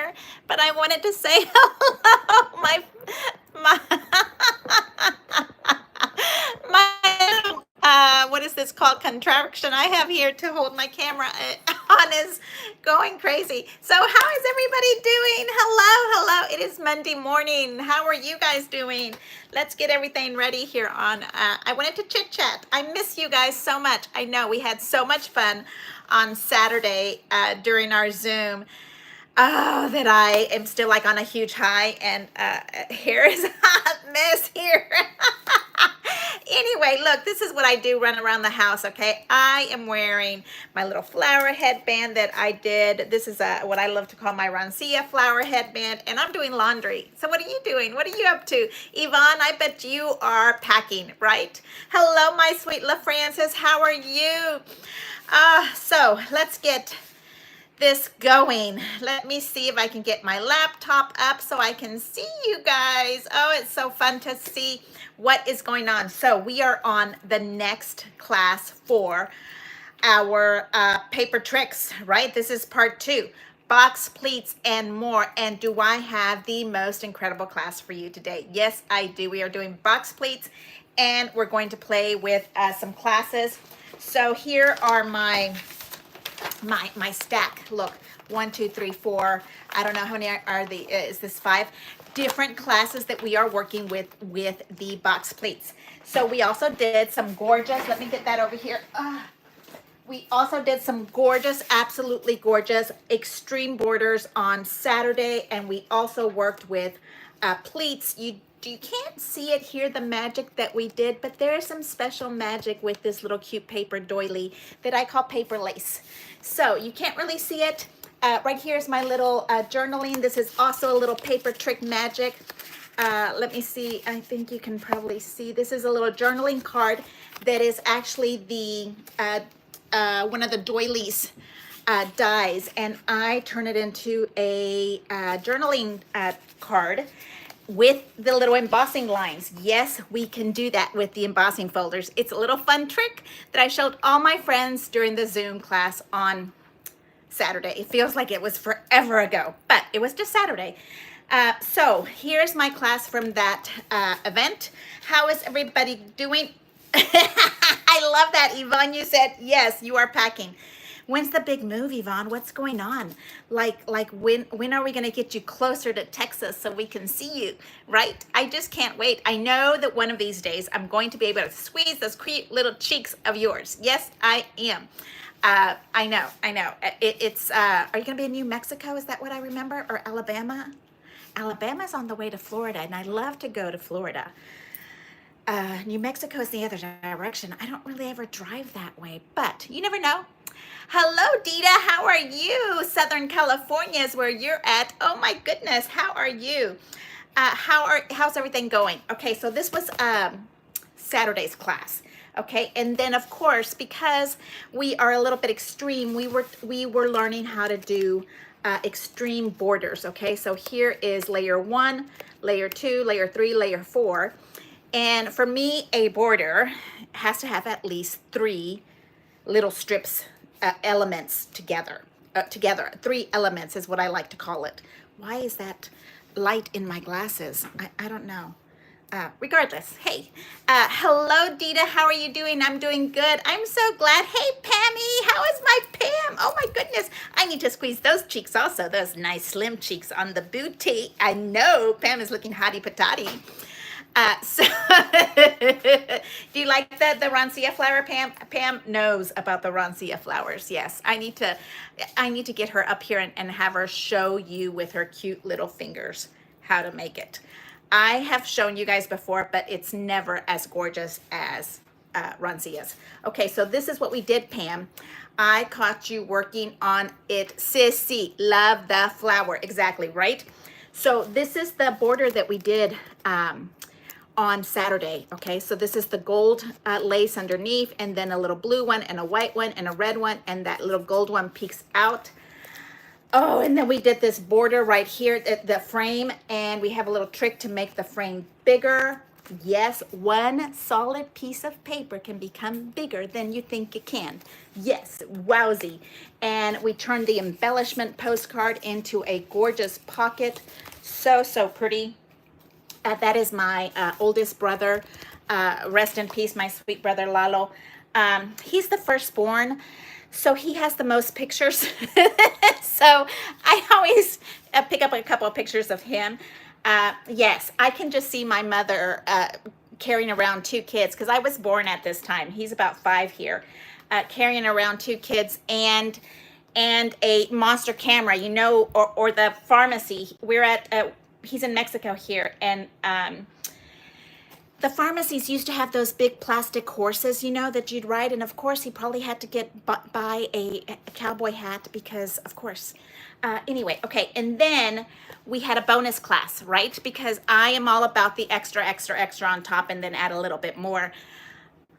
here, but I wanted to say hello, my my little what is this called, contraption I have here to hold my camera on is going crazy. So how is everybody doing? Hello, hello. It is Monday morning. How are you guys doing? Let's get everything ready here on I wanted to chit chat. I miss you guys so much. I know we had so much fun on Saturday during our Zoom. Oh, that I am still like on a huge high, and here is a hot mess here. Anyway, look, this is what I do run around the house, okay? I am wearing my little flower headband that I did. This is what I love to call my Rancia flower headband, and I'm doing laundry. So what are you doing? What are you up to? Yvonne, I bet you are packing, right? Hello, my sweet La Francis. How are you? So let's get this going. Let me see if I can get my laptop up so I can see you guys. Oh, it's so fun to see what is going on. So we are on the next class for our paper tricks, right? This is part 2, box, pleats, and more. And do I have the most incredible class for you today? Yes, I do. We are doing box pleats, and we're going to play with some classes. So here are my stack. Look, 1, 2, 3, 4. I don't know how many are the is this 5 different classes that we are working with the box pleats. So we also did some gorgeous, let me get that over here. We also did some gorgeous, absolutely gorgeous extreme borders on Saturday, and we also worked with pleats. You can't see it here, the magic that we did, but there is some special magic with this little cute paper doily that I call paper lace. So you can't really see it. Right here is my little journaling. This is also a little paper trick magic. Let me see. I think you can probably see. This is a little journaling card that is actually the one of the doilies dies, and I turn it into a journaling card with the little embossing lines. Yes, we can do that with the embossing folders. It's a little fun trick that I showed all my friends during the Zoom class on Saturday. It feels like it was forever ago, but it was just Saturday. So here's my class from that event. How is everybody doing? I love that, Yvonne. You said, yes, you are packing. When's the big move, Yvonne? What's going on? Like when are we going to get you closer to Texas so we can see you, right? I just can't wait. I know that one of these days I'm going to be able to squeeze those cute little cheeks of yours. Yes, I am. I know. It's are you going to be in New Mexico? Is that what I remember? Or Alabama? Alabama's on the way to Florida, and I love to go to Florida. New Mexico is the other direction. I don't really ever drive that way, but you never know. Hello, Dita. How are you? Southern California is where you're at. Oh my goodness. How are you? How's everything going? Okay, so this was Saturday's class. Okay, and then of course, because we are a little bit extreme, we were learning how to do extreme borders. Okay, so here is layer 1, layer 2, layer 3, layer 4. And for me, a border has to have at least 3 little strips, elements together. 3 elements is what I like to call it. Why is that light in my glasses? I don't know. Regardless, hey, hello, Dita. How are you doing? I'm doing good. I'm so glad. Hey, Pammy, how is my Pam? Oh my goodness, I need to squeeze those cheeks also. Those nice slim cheeks on the booty. I know Pam is looking hottie patati. So do you like the Rancia flower, Pam? Pam knows about the Rancia flowers. Yes, I need to get her up here and have her show you with her cute little fingers how to make it. I have shown you guys before, but it's never as gorgeous as Rancia's. Okay, so this is what we did, Pam. I caught you working on it, sissy. Love the flower. Exactly, right? So this is the border that we did on Saturday. Okay, so this is the gold lace underneath, and then a little blue one and a white one and a red one, and that little gold one peeks out. Oh, and then we did this border right here, the frame, and we have a little trick to make the frame bigger. Yes, one solid piece of paper can become bigger than you think it can. Yes, wowsy. And we turned the embellishment postcard into a gorgeous pocket. So, so pretty. That is my oldest brother. Rest in peace, my sweet brother Lalo. He's the firstborn, so he has the most pictures. So I always pick up a couple of pictures of him. Yes, I can just see my mother carrying around two kids because I was born at this time. He's about 5 here, carrying around two kids and a monster camera, you know, or the pharmacy. We're at he's in Mexico here, and the pharmacies used to have those big plastic horses, you know, that you'd ride. And of course, he probably had to buy a cowboy hat because, of course. Anyway, okay. And then we had a bonus class, right? Because I am all about the extra, extra, extra on top and then add a little bit more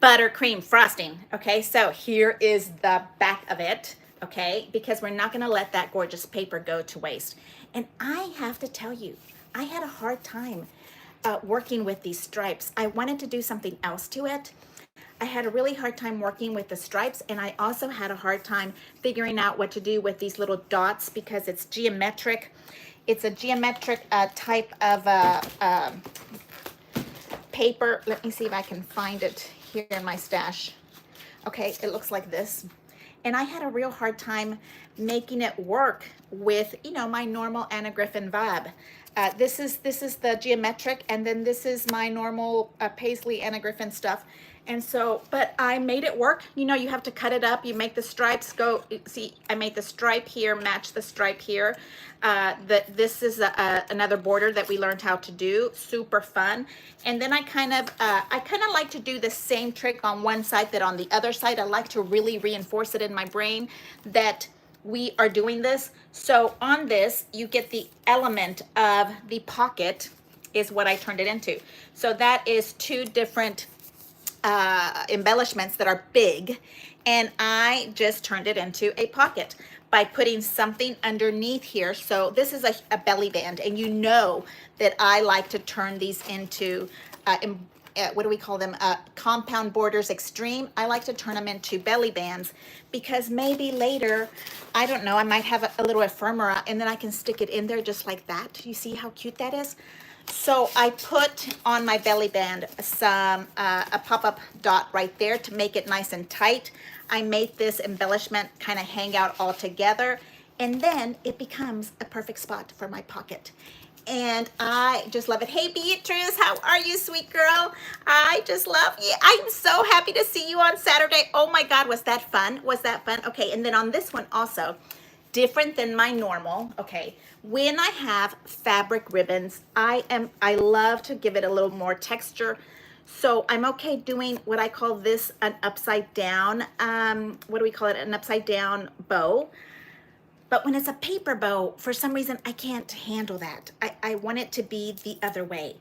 buttercream frosting. Okay, so here is the back of it. Okay, because we're not going to let that gorgeous paper go to waste. And I have to tell you, I had a hard time working with these stripes. I wanted to do something else to it. I had a really hard time working with the stripes, and I also had a hard time figuring out what to do with these little dots because it's geometric. It's a geometric type of paper. Let me see if I can find it here in my stash. Okay, it looks like this. And I had a real hard time making it work with, you know, my normal Anna Griffin vibe. This is the geometric, and then this is my normal Paisley Anna Griffin stuff. And so, but I made it work. You know, you have to cut it up. You make the stripes go. See, I made the stripe here match the stripe here. This is another border that we learned how to do. Super fun. And then I kind of like to do the same trick on one side that on the other side. I like to really reinforce it in my brain that we are doing this. So on this, you get the element of the pocket is what I turned it into. So that is 2 different embellishments that are big, and I just turned it into a pocket by putting something underneath here. So this is a belly band, and you know that I like to turn these into what do we call them? Compound borders extreme. I like to turn them into belly bands because maybe later, I don't know, I might have a little ephemera and then I can stick it in there just like that. You see how cute that is? So I put on my belly band some a pop-up dot right there to make it nice and tight. I made this embellishment kind of hang out all together, and then it becomes a perfect spot for my pocket. And I just love it. Hey, Beatrice, how are you, sweet girl? I just love you. I'm so happy to see you on Saturday. Oh my God, was that fun? Was that fun? Okay, and then on this one also, different than my normal, okay, when I have fabric ribbons, I love to give it a little more texture. So I'm okay doing what I call this an upside down, what do we call it? An upside down bow. But when it's a paper bow, for some reason, I can't handle that. I want it to be the other way.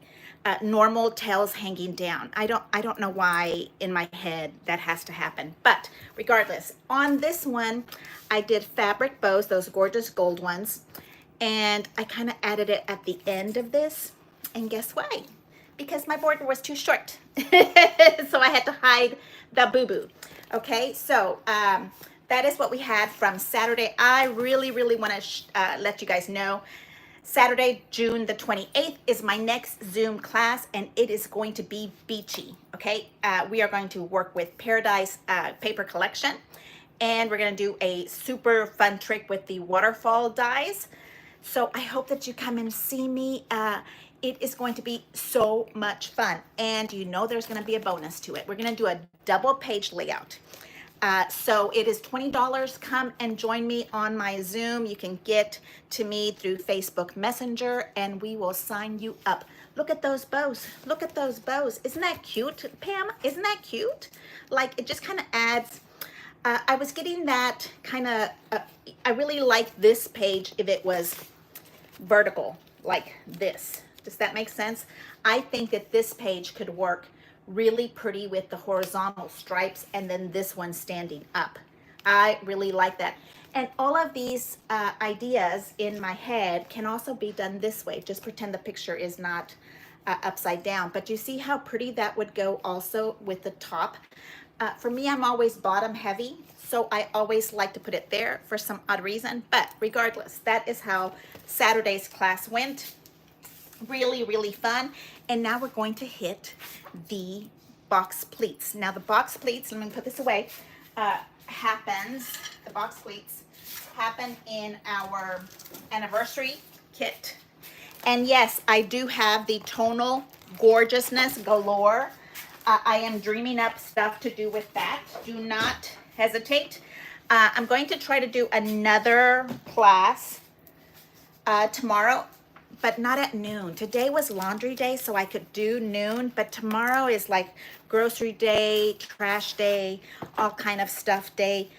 Normal tails hanging down. I don't know why in my head that has to happen. But regardless, on this one, I did fabric bows, those gorgeous gold ones. And I kind of added it at the end of this. And guess why? Because my border was too short. So I had to hide the boo-boo. Okay, so that is what we had from Saturday. I really, really want to let you guys know. Saturday, June the 28th is my next Zoom class, and it is going to be beachy, okay? We are going to work with Paradise Paper Collection, and we're going to do a super fun trick with the waterfall dies. So I hope that you come and see me. It is going to be so much fun, and you know there's going to be a bonus to it. We're going to do a double page layout. So it is $20. Come and join me on my Zoom. You can get to me through Facebook Messenger, and we will sign you up. Look at those bows. Look at those bows. Isn't that cute, Pam? Isn't that cute? Like, it just kind of adds. I was getting that kind of, I really like this page if it was vertical, like this. Does that make sense? I think that this page could work really pretty with the horizontal stripes, and then this one standing up. I really like that. And all of these ideas in my head can also be done this way. Just pretend the picture is not upside down. But you see how pretty that would go also with the top. For me, I'm always bottom heavy, so I always like to put it there for some odd reason. But regardless, that is how Saturday's class went. Really, really fun. And now we're going to hit the box pleats. Now the box pleats, let me put this away, the box pleats happen in our anniversary kit. And yes, I do have the tonal gorgeousness galore. I am dreaming up stuff to do with that. Do not hesitate. I'm going to try to do another class tomorrow, but not at noon. Today was laundry day, so I could do noon, but tomorrow is like grocery day, trash day, all kind of stuff day.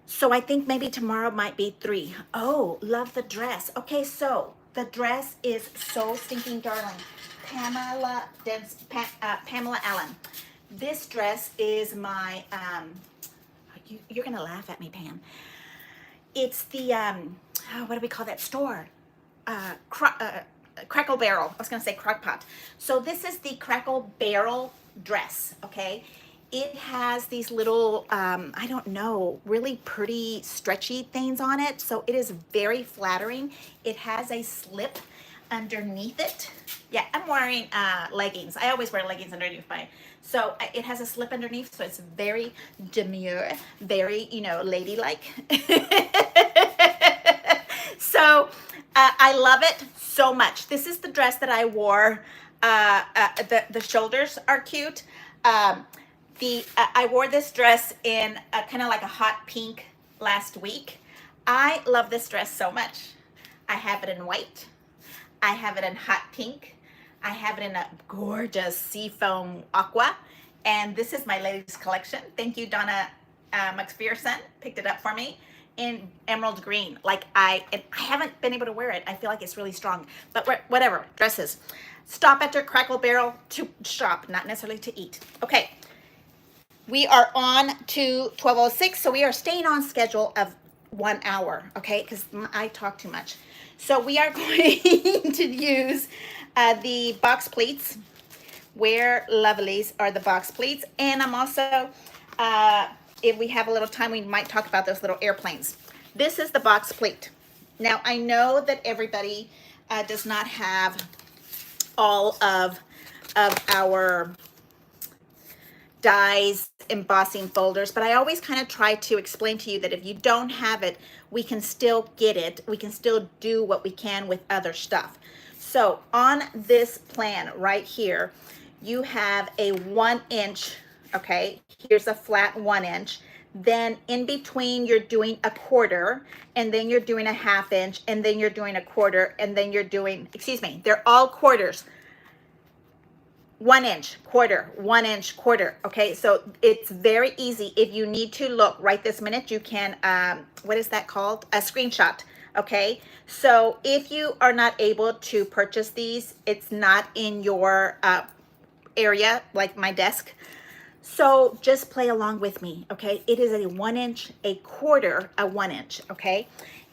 So I think maybe tomorrow might be 3. Oh, love the dress. Okay, so the dress is so stinking darling. Pamela Allen. This dress is my, you're gonna laugh at me, Pam. It's the, what do we call that store? Crackle Barrel. I was gonna say crock pot. So this is the Crackle Barrel dress, okay? It has these little, I don't know, really pretty stretchy things on it. So it is very flattering. It has a slip underneath it. Yeah, I'm wearing leggings. I always wear leggings underneath mine. So it has a slip underneath, so it's very demure, very, you know, ladylike. So I love it so much. This is the dress that I wore. The shoulders are cute. I wore this dress in kind of like a hot pink last week. I love this dress so much. I have it in white. I have it in hot pink. I have it in a gorgeous seafoam aqua. And this is my latest collection. Thank you, Donna McPherson. Picked it up for me in emerald green. Like I haven't been able to wear it. I feel like it's really strong. But whatever, dresses. Stop at your Crackle Barrel to shop, not necessarily to eat. Okay. We are on to 12:06, so we are staying on schedule of 1 hour, okay? Because I talk too much. So we are going to use the box pleats. Where lovelies are the box pleats. And I'm also, if we have a little time, we might talk about those little airplanes. This is the box pleat. Now, I know that everybody does not have all of our dies, embossing folders, but I always kind of try to explain to you that if you don't have it, we can still get it. We can still do what we can with other stuff. So on this plan right here, you have a 1 inch, okay? Here's a flat 1 inch. Then in between, you're doing a quarter, and then you're doing a 1/2 inch, and then you're doing a quarter, and then you're doing, excuse me, they're all quarters. 1 inch, quarter, 1 inch, quarter. Okay, so it's very easy. If you need to look right this minute, you can, what is that called? A screenshot. Okay, so if you are not able to purchase these, it's not in your area, like my desk. So just play along with me, okay? It is a 1 inch, a quarter, a 1 inch, okay?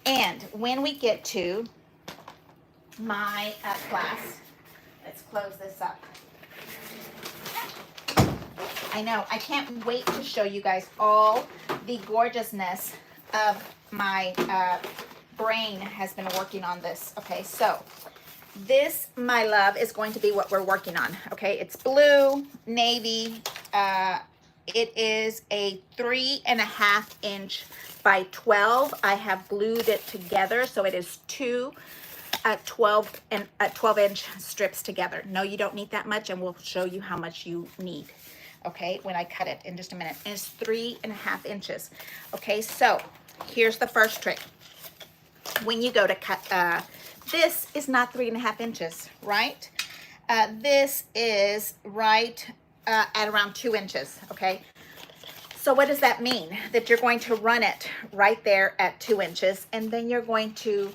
And when we get to my class, let's close this up. I know, I can't wait to show you guys all the gorgeousness of my brain has been working on this. Okay, so this, my love, is going to be what we're working on. Okay, it's blue, navy. It is a 3.5 inch by 12. I have glued it together, so it is two 12 inch strips together. No, you don't need that much, and we'll show you how much you need. Okay, when I cut it in just a minute. And it's 3.5 inches. Okay, so here's the first trick. When you go to cut, this is not 3.5 inches, right? This is right at around 2 inches, okay? So what does that mean? That you're going to run it right there at 2 inches, and then you're going to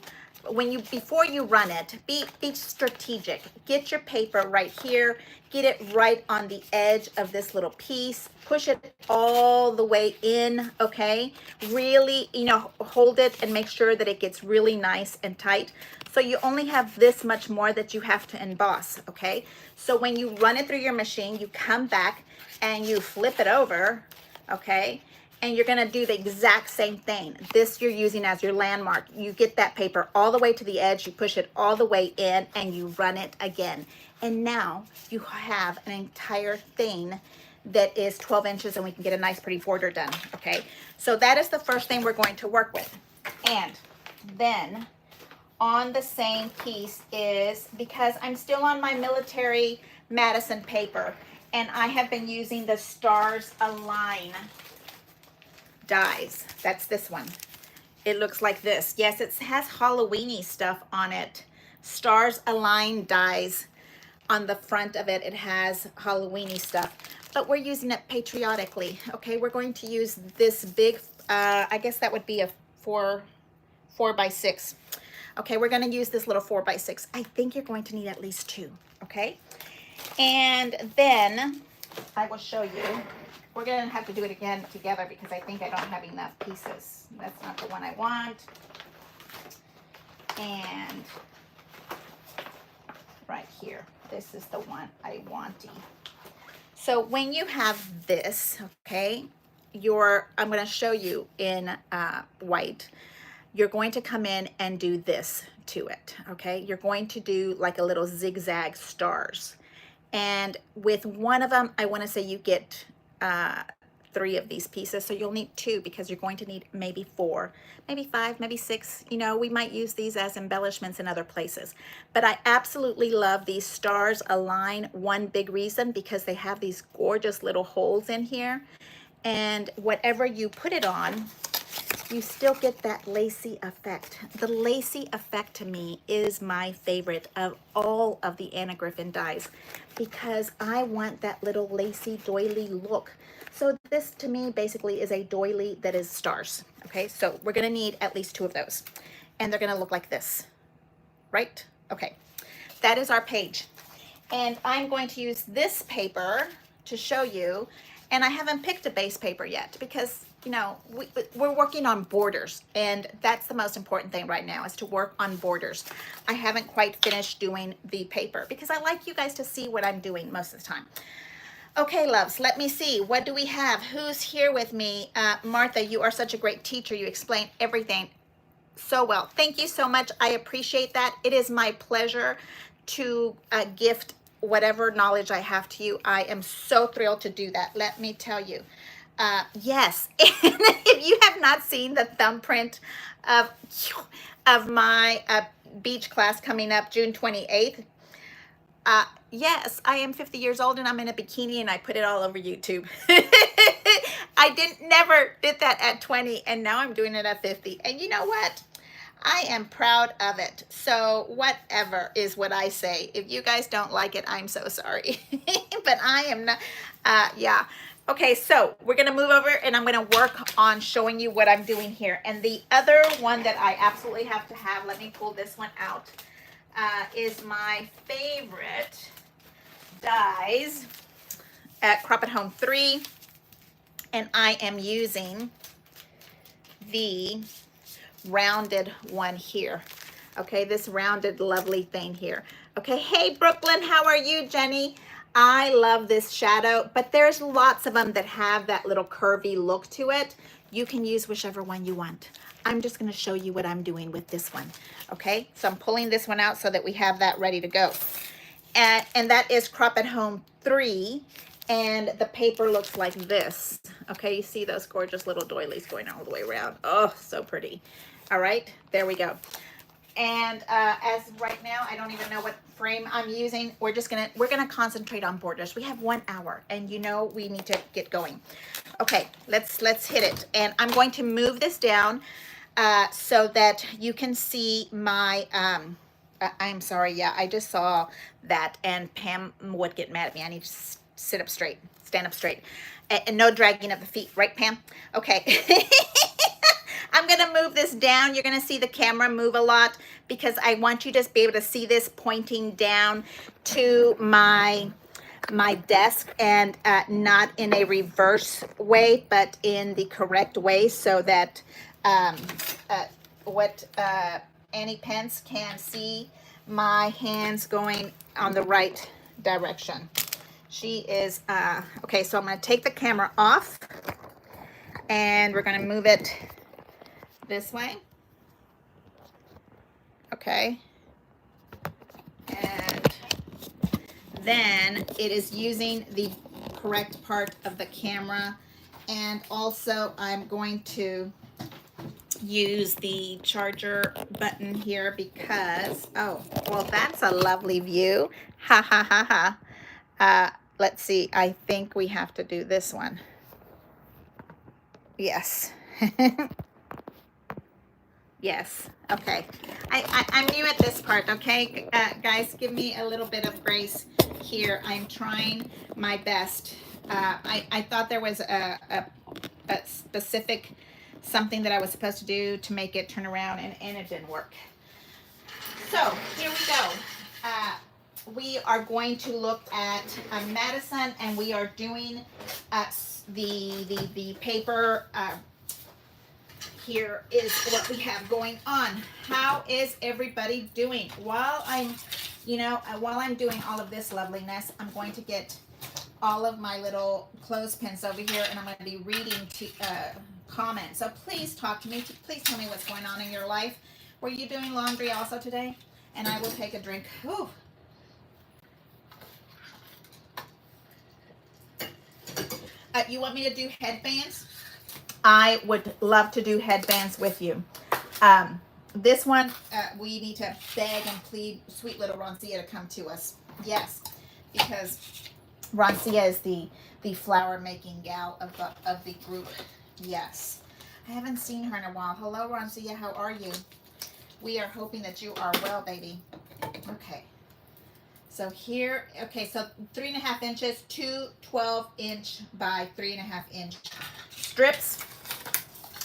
before you run it, be strategic. Get your paper right here, get it right on the edge of this little piece, push it all the way in, okay? Really, you know, hold it and make sure that it gets really nice and tight. So you only have this much more that you have to emboss, okay? So when you run it through your machine, you come back and you flip it over, okay? And you're gonna do the exact same thing. This you're using as your landmark. You get that paper all the way to the edge, you push it all the way in, and you run it again. And now you have an entire thing that is 12 inches, and we can get a nice pretty border done, okay? So that is the first thing we're going to work with. And then on the same piece is, because I'm still on my military Madison paper, and I have been using the Stars Align dies. That's this one. It looks like this. Yes, it has Halloween-y stuff on it. Stars Align dies. On the front of it, it has Halloween-y stuff. But we're using it patriotically. Okay, we're going to use this big, I guess that would be a 4 by 6. Okay, we're going to use this little 4 by 6. I think you're going to need at least 2. Okay, and then I will show you. We're going to have to do it again together because I think I don't have enough pieces. That's not the one I want. And right here, this is the one I want. So when you have this, okay, I'm going to show you in white. You're going to come in and do this to it, okay? You're going to do like a little zigzag stars. And with one of them, I want to say you get 3 of these pieces. So you'll need 2 because you're going to need maybe 4, maybe 5, maybe 6. You know, we might use these as embellishments in other places. But I absolutely love these Stars Align. One big reason, because they have these gorgeous little holes in here. And whatever you put it on, you still get that lacy effect. The lacy effect to me is my favorite of all of the Anna Griffin dies because I want that little lacy doily look. So this to me basically is a doily that is stars. Okay, so we're gonna need at least 2 of those. And they're gonna look like this, right? Okay, that is our page. And I'm going to use this paper to show you, and I haven't picked a base paper yet because, you know, we're working on borders, and that's the most important thing right now is to work on borders. I haven't quite finished doing the paper because I like you guys to see what I'm doing most of the time. Okay, loves, let me see. What do we have? Who's here with me? Martha, you are such a great teacher. You explain everything so well. Thank you so much. I appreciate that. It is my pleasure to gift whatever knowledge I have to you. I am so thrilled to do that. Let me tell you. Yes, if you have not seen the thumbprint of my beach class coming up June 28th, yes, I am 50 years old and I'm in a bikini and I put it all over YouTube. I never did that at 20 and now I'm doing it at 50. And you know what? I am proud of it. So whatever is what I say. If you guys don't like it, I'm so sorry. But I am not, yeah. Okay, so we're gonna move over and I'm gonna work on showing you what I'm doing here. And the other one that I absolutely have to have, let me pull this one out, is my favorite dies at Crop at Home 3. And I am using the rounded one here. Okay, this rounded lovely thing here. Okay, hey Brooklyn, how are you, Jenny? I love this shadow, but there's lots of them that have that little curvy look to it. You can use whichever one you want. I'm just going to show you what I'm doing with this one. Okay, so I'm pulling this one out so that we have that ready to go. And that is Crop at Home 3, and the paper looks like this. Okay, you see those gorgeous little doilies going all the way around. Oh, so pretty. All right, there we go. And as right now, I don't even know what frame I'm using. We're gonna concentrate on borders. We have 1 hour, and you know we need to get going. Okay, let's hit it. And I'm going to move this down so that you can see my. I'm sorry. Yeah, I just saw that, and Pam would get mad at me. I need to sit up straight, stand up straight, and no dragging of the feet, right, Pam? Okay. I'm gonna move this down. You're gonna see the camera move a lot because I want you to be able to see this pointing down to my desk, and not in a reverse way, but in the correct way, so that um, what Annie Pence can see my hands going on the right direction. She is, okay, so I'm gonna take the camera off and we're gonna move it this way. Okay. And then it is using the correct part of the camera. And also I'm going to use the charger button here because, oh, well, that's a lovely view. Ha ha ha ha. Let's see, I think we have to do this one. Yes. Yes. Okay. I'm new at this part, okay? Guys, give me a little bit of grace here. I'm trying my best. I thought there was a specific something that I was supposed to do to make it turn around, and it didn't work. So here we go. We are going to look at Madison, and we are doing the paper. Here is what we have going on. How is everybody doing? While I'm doing all of this loveliness, I'm going to get all of my little clothespins over here, and I'm going to be reading comments. So please talk to me. Please tell me what's going on in your life. Were you doing laundry also today? And I will take a drink. Whew. You want me to do headbands? I would love to do headbands with you. This one, we need to beg and plead sweet little Roncia to come to us. Yes, because Roncia is the flower making gal of the group. Yes. I haven't seen her in a while. Hello, Roncia. How are you? We are hoping that you are well, baby. Okay. So here, okay, so 3.5 inches, two 12-inch by 3.5-inch strips.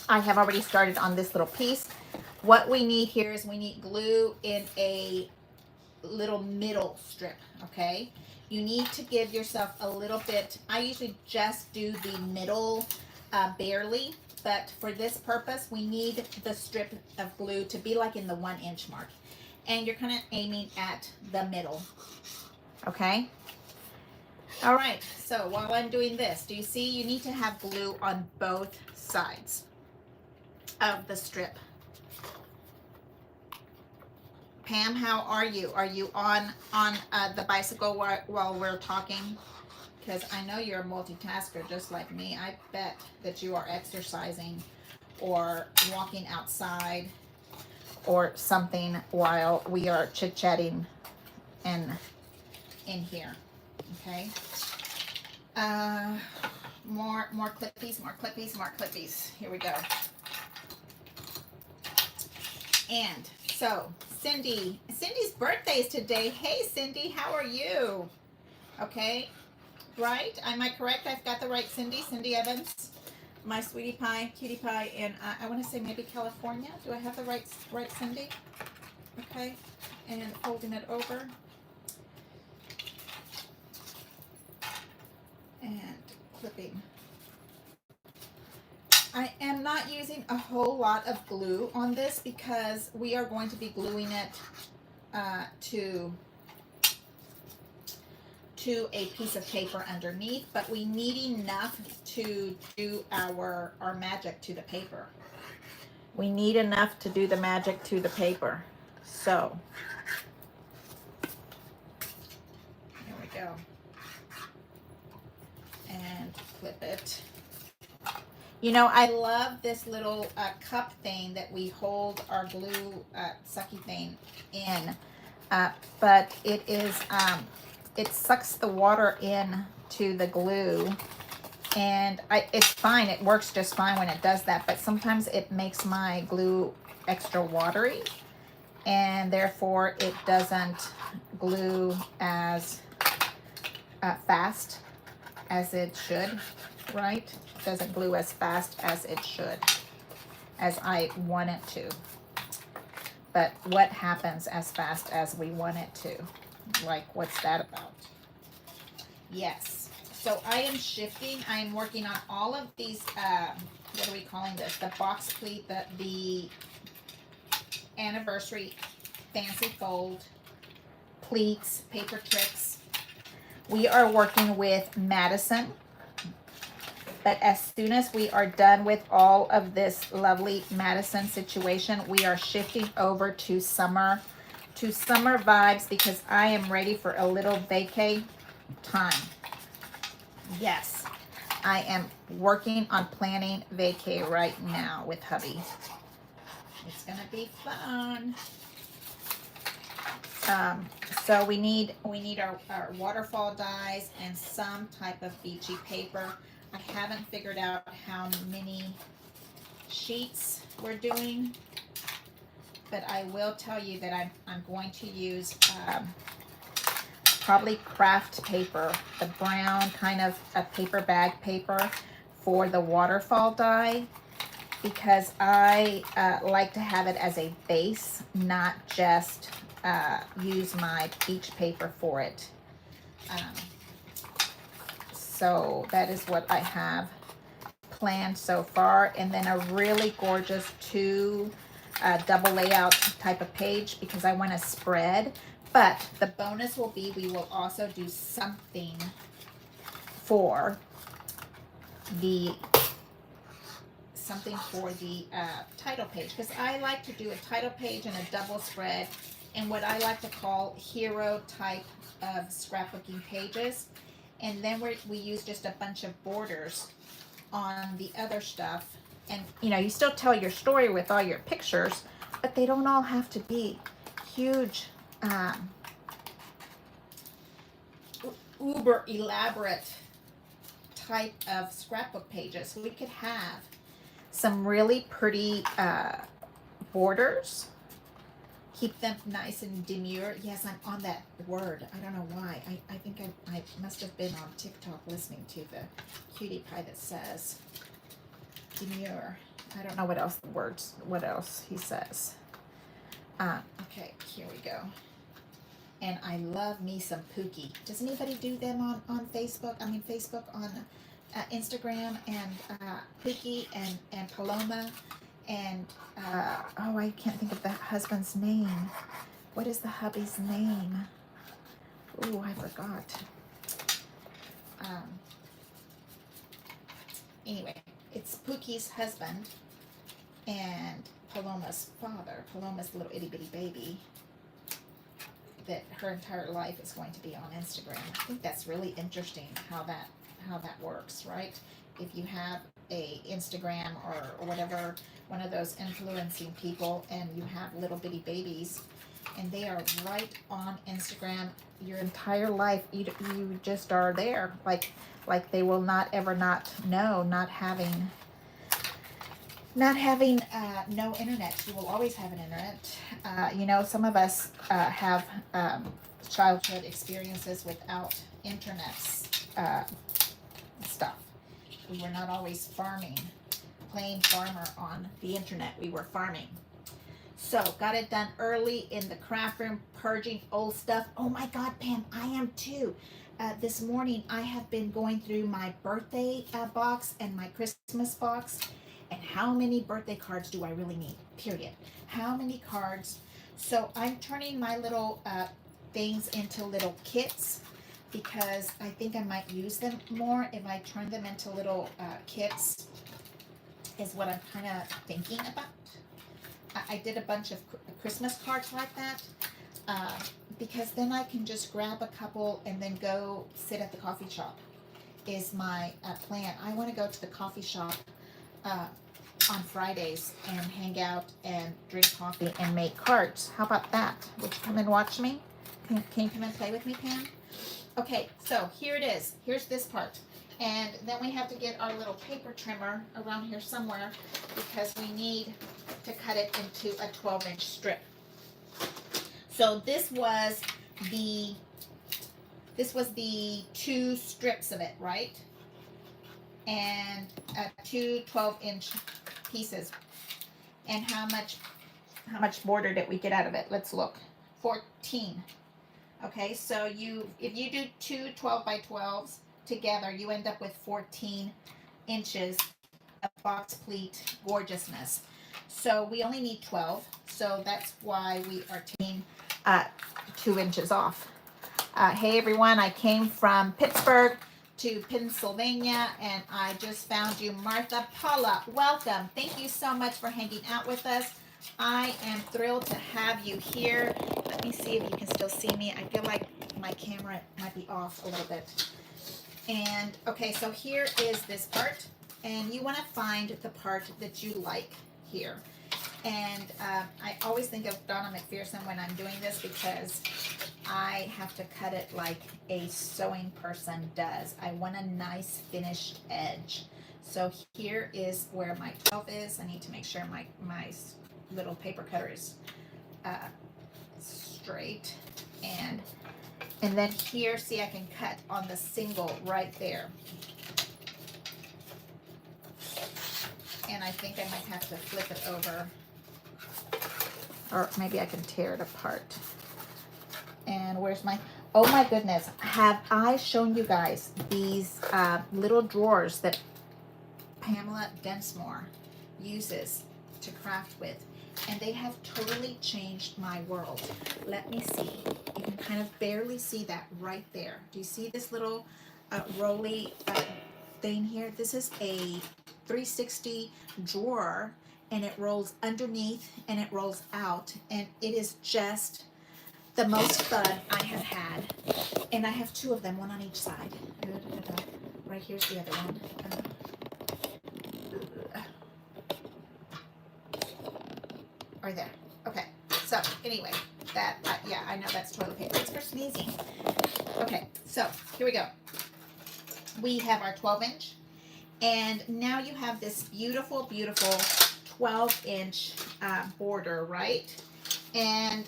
I have already started on this little piece. What we need here is we need glue in a little middle strip, okay? You need to give yourself a little bit. I usually just do the middle barely, but for this purpose, we need the strip of glue to be like in the 1-inch mark. And you're kind of aiming at the middle, okay? All right, so while I'm doing this, do you see you need to have glue on both sides of the strip? Pam, how are you? Are you on the bicycle while we're talking? Because I know you're a multitasker just like me. I bet that you are exercising or walking outside or something while we are chit-chatting in here. Okay. More clippies. Here we go. And so Cindy's birthday is today. Hey Cindy, how are you? Okay, right? Am I correct? I've got the right Cindy Evans, my sweetie pie, cutie pie, and I want to say maybe California. Do I have the right Cindy? Okay, and folding it over. And clipping. I am not using a whole lot of glue on this because we are going to be gluing it to a piece of paper underneath, but we need enough to do our magic to the paper. We need enough to do the magic to the paper. So here we go. And clip it. You know, I love this little cup thing that we hold our glue sucky thing in, but it is, it sucks the water in to the glue, and it's fine. It works just fine when it does that, but sometimes it makes my glue extra watery, and therefore it doesn't glue as fast as it should, right? Doesn't glue as fast as it should. as I want it to. But what happens as fast as we want it to? Like, what's that about? Yes. So I am shifting. I am working on all of these, what are we calling this? The box pleat, the anniversary fancy fold, pleats, paper tricks. We are working with Madison. But as soon as we are done with all of this lovely Madison situation, we are shifting over to summer vibes, because I am ready for a little vacay time. Yes, I am working on planning vacay right now with hubby. It's gonna be fun. So we need our waterfall dies and some type of beachy paper. I haven't figured out how many sheets we're doing, but I will tell you that I'm going to use probably craft paper, the brown kind of a paper bag paper for the waterfall die, because I like to have it as a base, not just use my beach paper for it. So that is what I have planned so far. And then a really gorgeous two double layout type of page, because I want to spread. But the bonus will be, we will also do something for the title page, because I like to do a title page and a double spread, and what I like to call hero type of scrapbooking pages. And then we use just a bunch of borders on the other stuff. And you know, you still tell your story with all your pictures, but they don't all have to be huge, uber elaborate type of scrapbook pages. We could have some really pretty borders. Keep them nice and demure. Yes, I'm on that word. I don't know why. I think I must have been on TikTok listening to the cutie pie that says demure. I don't know what else he says. Okay, here we go. And I love me some Pookie. Does anybody do them on Facebook? I mean, Facebook, on Instagram, and Pookie and Paloma. And oh, I can't think of the husband's name. What is the hubby's name? Oh, I forgot. Anyway, it's Pookie's husband and Paloma's father. Paloma's little itty bitty baby that her entire life is going to be on Instagram. I think that's really interesting how that works, right? If you have a Instagram or whatever, one of those influencing people, and you have little bitty babies and they are right on Instagram your entire life, you just are there, like they will not ever not know, not having no internet. You will always have an internet. You know, some of us have childhood experiences without internet stuff. We were not always playing farmer on the internet. We were farming. So got it done early in the craft room, purging old stuff. Oh my God, Pam, I am too. This morning I have been going through my birthday box and my Christmas box, and how many birthday cards do I really need, period. How many cards? So I'm turning my little things into little kits, because I think I might use them more if I turn them into little kits, is what I'm kind of thinking about. I did a bunch of Christmas cards like that, because then I can just grab a couple and then go sit at the coffee shop, is my plan. I want to go to the coffee shop on Fridays and hang out and drink coffee and make cards. How about that? Would you come and watch me? Can you come and play with me, Pam? Okay, so here it is. Here's this part. And then we have to get our little paper trimmer around here somewhere, because we need to cut it into a 12-inch strip. So this was the 2 strips of it, right? And 2 12-inch pieces. And how much border did we get out of it? Let's look. 14. Okay, so if you do two 12 by 12s together, you end up with 14 inches of box pleat gorgeousness. So we only need 12, so that's why we are taking 2 inches off. Hey everyone, I came from Pittsburgh to Pennsylvania and I just found you. Martha Paula, welcome. Thank you so much for hanging out with us. I am thrilled to have you here. Let me see if you can still see me. I feel like my camera might be off a little bit. And okay, so here is this part, and you want to find the part that you like here. And I always think of Donna McPherson when I'm doing this because I have to cut it like a sewing person does. I want a nice finished edge. So here is where my 12 is. I need to make sure my little paper cutter is straight. And then here, see, I can cut on the single right there. And I think I might have to flip it over. Or maybe I can tear it apart. And where's my, oh my goodness, have I shown you guys these little drawers that Pamela Densmore uses to craft with? And they have totally changed my world. Let me see. You can kind of barely see that right there. Do you see this little rolly thing here? This is a 360 drawer, and it rolls underneath and it rolls out, and it is just the most fun I have had. And I have 2 of them, one on each side. Right here's the other one. Right there. Okay. So anyway, that yeah, I know that's toilet paper. It's for sneezing. Okay. So here we go. We have our 12-inch, and now you have this beautiful, beautiful 12-inch border, right? And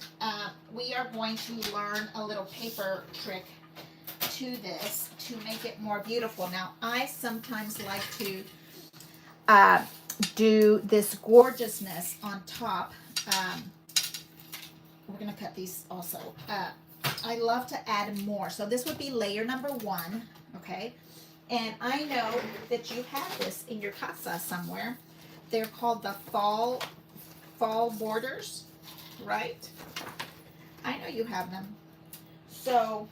we are going to learn a little paper trick to this to make it more beautiful. Now, I sometimes like to do this gorgeousness on top. We're going to cut these also. I love to add more. So this would be layer number 1, okay? And I know that you have this in your casa somewhere. They're called the fall borders, right? I know you have them. So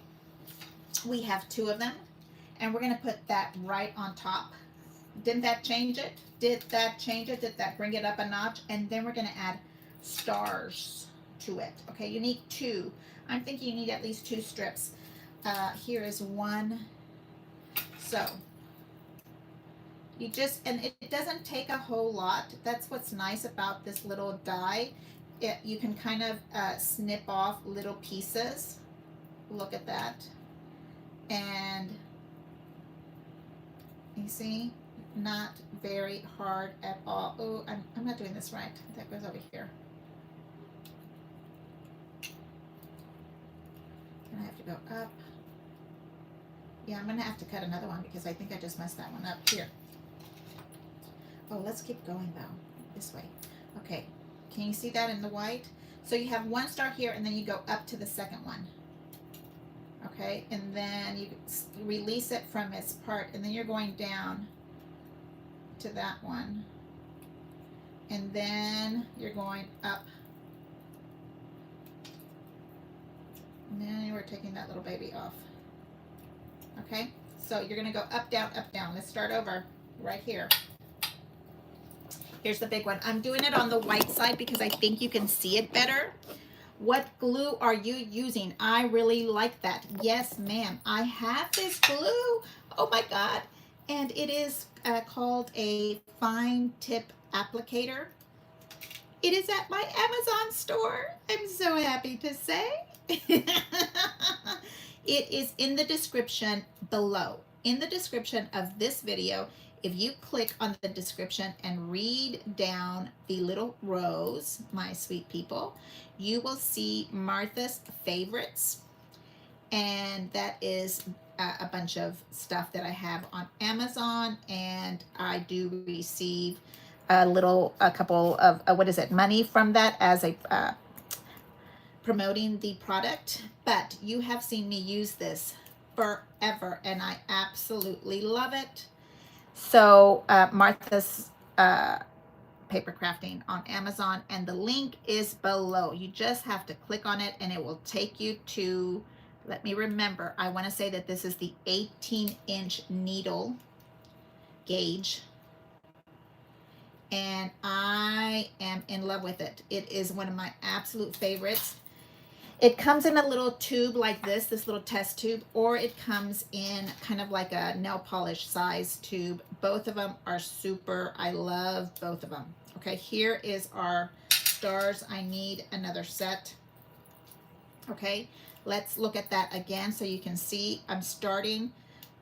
we have 2 of them, and we're going to put that right on top. Didn't that change it? Did that change it? Did that bring it up a notch? And then we're going to add stars to it. Okay, you need 2. I'm thinking you need at least 2 strips. Here is 1. So you just, and it doesn't take a whole lot. That's what's nice about this little die. You can kind of snip off little pieces. Look at that. And you see, not very hard at all. Oh, I'm not doing this right. That goes over here. And I have to go up. Yeah, I'm gonna have to cut another one because I think I just messed that one up. Here. Oh, let's keep going though. This way. Okay. Can you see that in the white? So you have 1 star here, and then you go up to the second one. Okay, and then you release it from its part, and then you're going down to that one, and then you're going up, and then we're taking that little baby off. Okay, so you're going to go up, down, up, down. Let's start over right here. Here's the big one. I'm doing it on the white side because I think you can see it better. What glue are you using? I really like that. Yes, ma'am. I have this glue. Oh my God. And it is called a fine tip applicator. It is at my Amazon store. I'm so happy to say. It is in the description below. In the description of this video, if you click on the description and read down the little rows, my sweet people, you will see Martha's favorites. And that is a bunch of stuff that I have on Amazon, and I do receive a couple of, what is it, money from that as a, promoting the product, but you have seen me use this forever and I absolutely love it. So Martha's paper crafting on Amazon, and the link is below. You just have to click on it and it will take you to, let me remember, I want to say that this is the 18-inch needle gauge, and I am in love with it. It is one of my absolute favorites. It comes in a little tube like this little test tube, or it comes in kind of like a nail polish size tube. Both of them are super. I love both of them. Okay, here is our stars. I need another set. Okay, let's look at that again so you can see I'm starting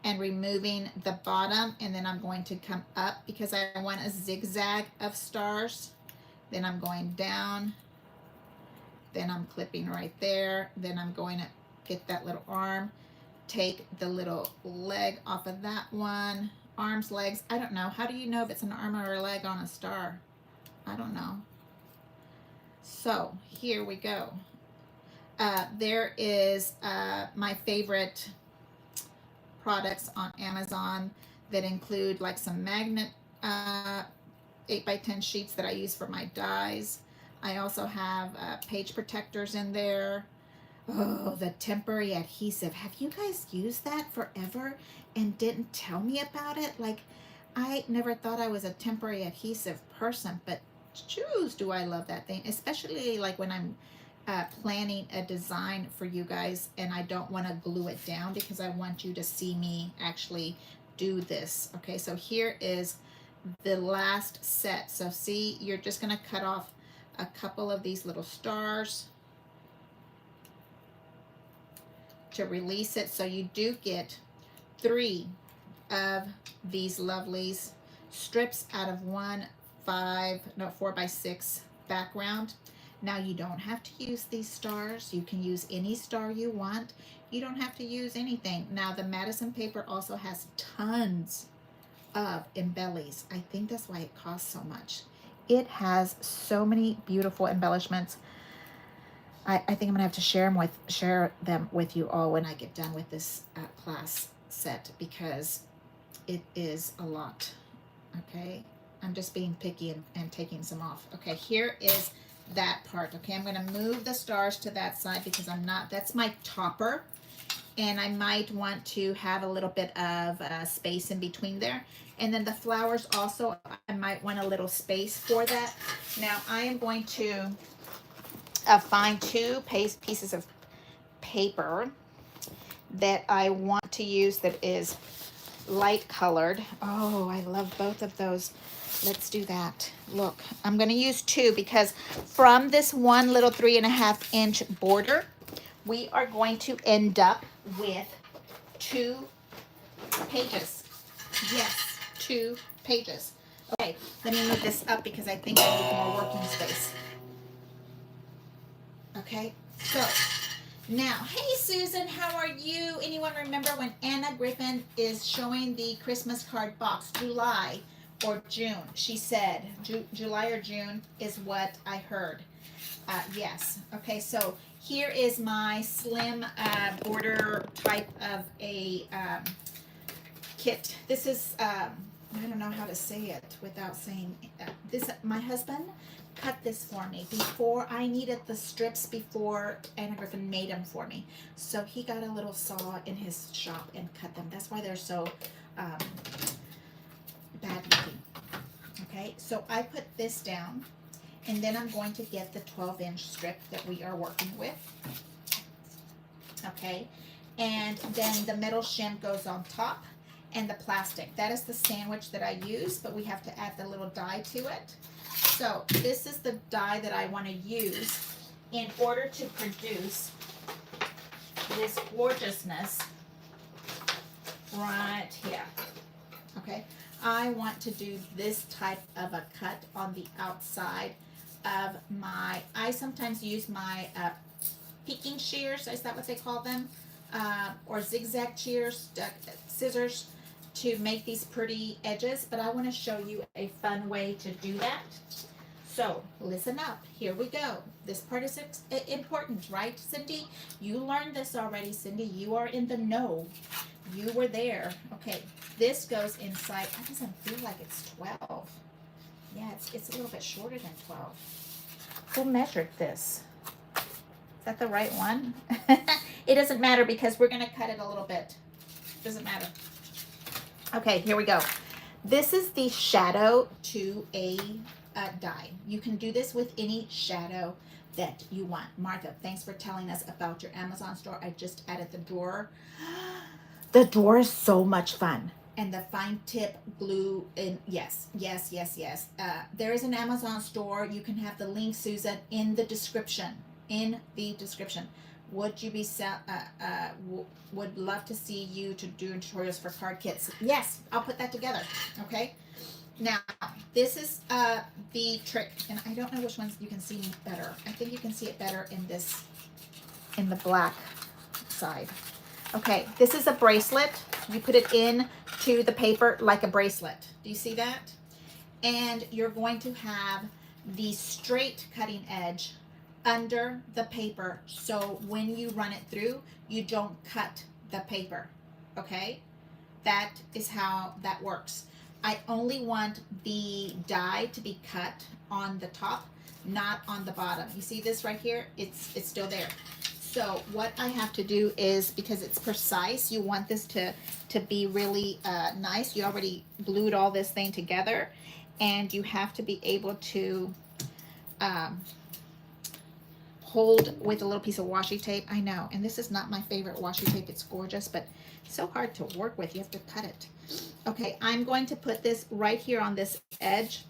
and removing the bottom, and then I'm going to come up because I want a zigzag of stars. Then I'm going down. Then I'm clipping right there. Then I'm going to get that little arm, take the little leg off of that one. Arms, legs, I don't know. How do you know if it's an arm or a leg on a star? I don't know. So here we go. There is my favorite products on Amazon that include like some magnet 8x10 sheets that I use for my dies. I also have page protectors in there. Oh, the temporary adhesive. Have you guys used that forever and didn't tell me about it? Like, I never thought I was a temporary adhesive person, but choose do I love that thing, especially like when I'm planning a design for you guys and I don't want to glue it down because I want you to see me actually do this. Okay, so here is the last set. So see, you're just going to cut off a couple of these little stars to release it. So you do get 3 of these lovelies strips out of 4x6 background. Now you don't have to use these stars. You can use any star you want. You don't have to use anything. Now the Madison paper also has tons of embellies. I think that's why it costs so much. It has so many beautiful embellishments. I think I'm gonna have to share them with you all when I get done with this class set, because it is a lot. Okay, I'm just being picky and taking some off. Okay, here is that part. Okay, I'm gonna move the stars to that side because that's my topper, and I might want to have a little bit of space in between there. And then the flowers also, I might want a little space for that. Now I am going to find 2 pieces of paper that I want to use that is light colored. Oh, I love both of those. Let's do that. Look, I'm going to use 2 because from this one little 3.5-inch border, we are going to end up with 2 pages. Yes, 2 pages. Okay, let me move this up because I think I need more working space. Okay, so now, hey Susan, how are you? Anyone remember when Anna Griffin is showing the Christmas card box, July or June? She said July or June is what I heard. Yes. Okay, so here is my slim border type of a kit. This is, I don't know how to say it without saying this. My husband cut this for me before I needed the strips, before Anna Griffin made them for me. So he got a little saw in his shop and cut them. That's why they're so bad looking. Okay, so I put this down, and then I'm going to get the 12-inch strip that we are working with. Okay, and then the metal shim goes on top, and the plastic. That is the sandwich that I use, but we have to add the little die to it. So this is the die that I want to use in order to produce this gorgeousness right here. Okay, I want to do this type of a cut on the outside of my, I sometimes use my peeking shears, is that what they call them? Or zigzag shears, scissors, to make these pretty edges, but I want to show you a fun way to do that. So listen up, here we go. This part is important, right, Cindy? You learned this already, Cindy. You are in the know. You were there. Okay, this goes inside. That doesn't feel like it's 12. Yeah, it's a little bit shorter than 12. Who measured this? Is that the right one? It doesn't matter because we're gonna cut it a little bit. Doesn't matter. Okay, here we go. This is the shadow to a die. You can do this with any shadow that you want. Martha, thanks for telling us about your Amazon store. I just added the drawer. The drawer is so much fun. And the fine tip glue in, yes. There is an Amazon store. You can have the link, Susan, in the description. Would you be would love to see you to do tutorials for card kits? Yes, I'll put that together. Okay. Now this is the trick, and I don't know which ones you can see better. I think you can see it better in this, in the black side. Okay, this is a bracelet. You put it in to the paper like a bracelet. Do you see that? And you're going to have the straight cutting edge under the paper, so when you run it through, you don't cut the paper. Okay, that is how that works. I only want the die to be cut on the top, not on the bottom. You see this right here? It's still there. So what I have to do is, because it's precise, you want this to be really nice. You already glued all this thing together, and you have to be able to hold with a little piece of washi tape. I know, and this is not my favorite washi tape. It's gorgeous, but it's so hard to work with. You have to cut it. Okay, I'm going to put this right here on this edge.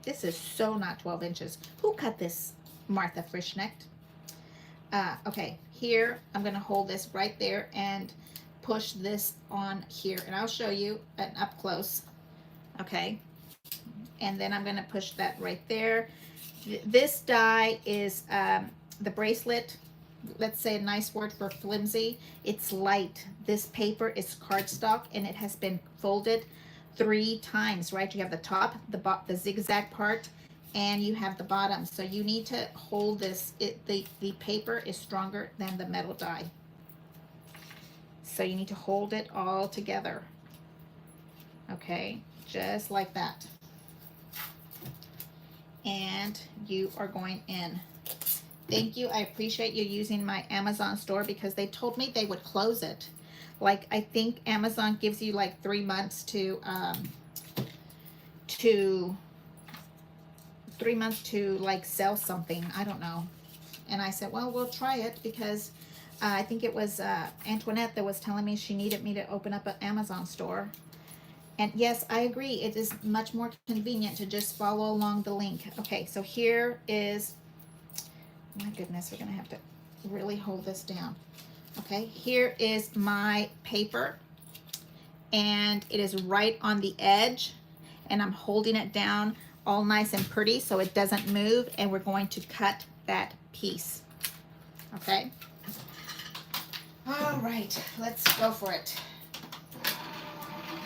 This is so not 12 inches. Who cut this? Martha Frischknecht. Okay, here, I'm gonna hold this right there and push this on here, and I'll show you an up close. Okay, and then I'm gonna push that right there. This die is the bracelet. Let's say a nice word for flimsy. It's light. This paper is cardstock, and it has been folded 3 times, right? You have the top, the zigzag part, and you have the bottom. So you need to hold this. The paper is stronger than the metal die. So you need to hold it all together. Okay, just like that. And you are going in. Thank you. I appreciate you using my Amazon store, because they told me they would close it. Like, I think Amazon gives you like 3 months to 3 months to like sell something. I don't know. And I said, well, we'll try it, because I think it was Antoinette that was telling me she needed me to open up an Amazon store. And yes, I agree. It is much more convenient to just follow along the link. Okay, so here is, my goodness, we're gonna have to really hold this down. Okay, here is my paper, and it is right on the edge, and I'm holding it down all nice and pretty so it doesn't move, and we're going to cut that piece. Okay. All right, let's go for it.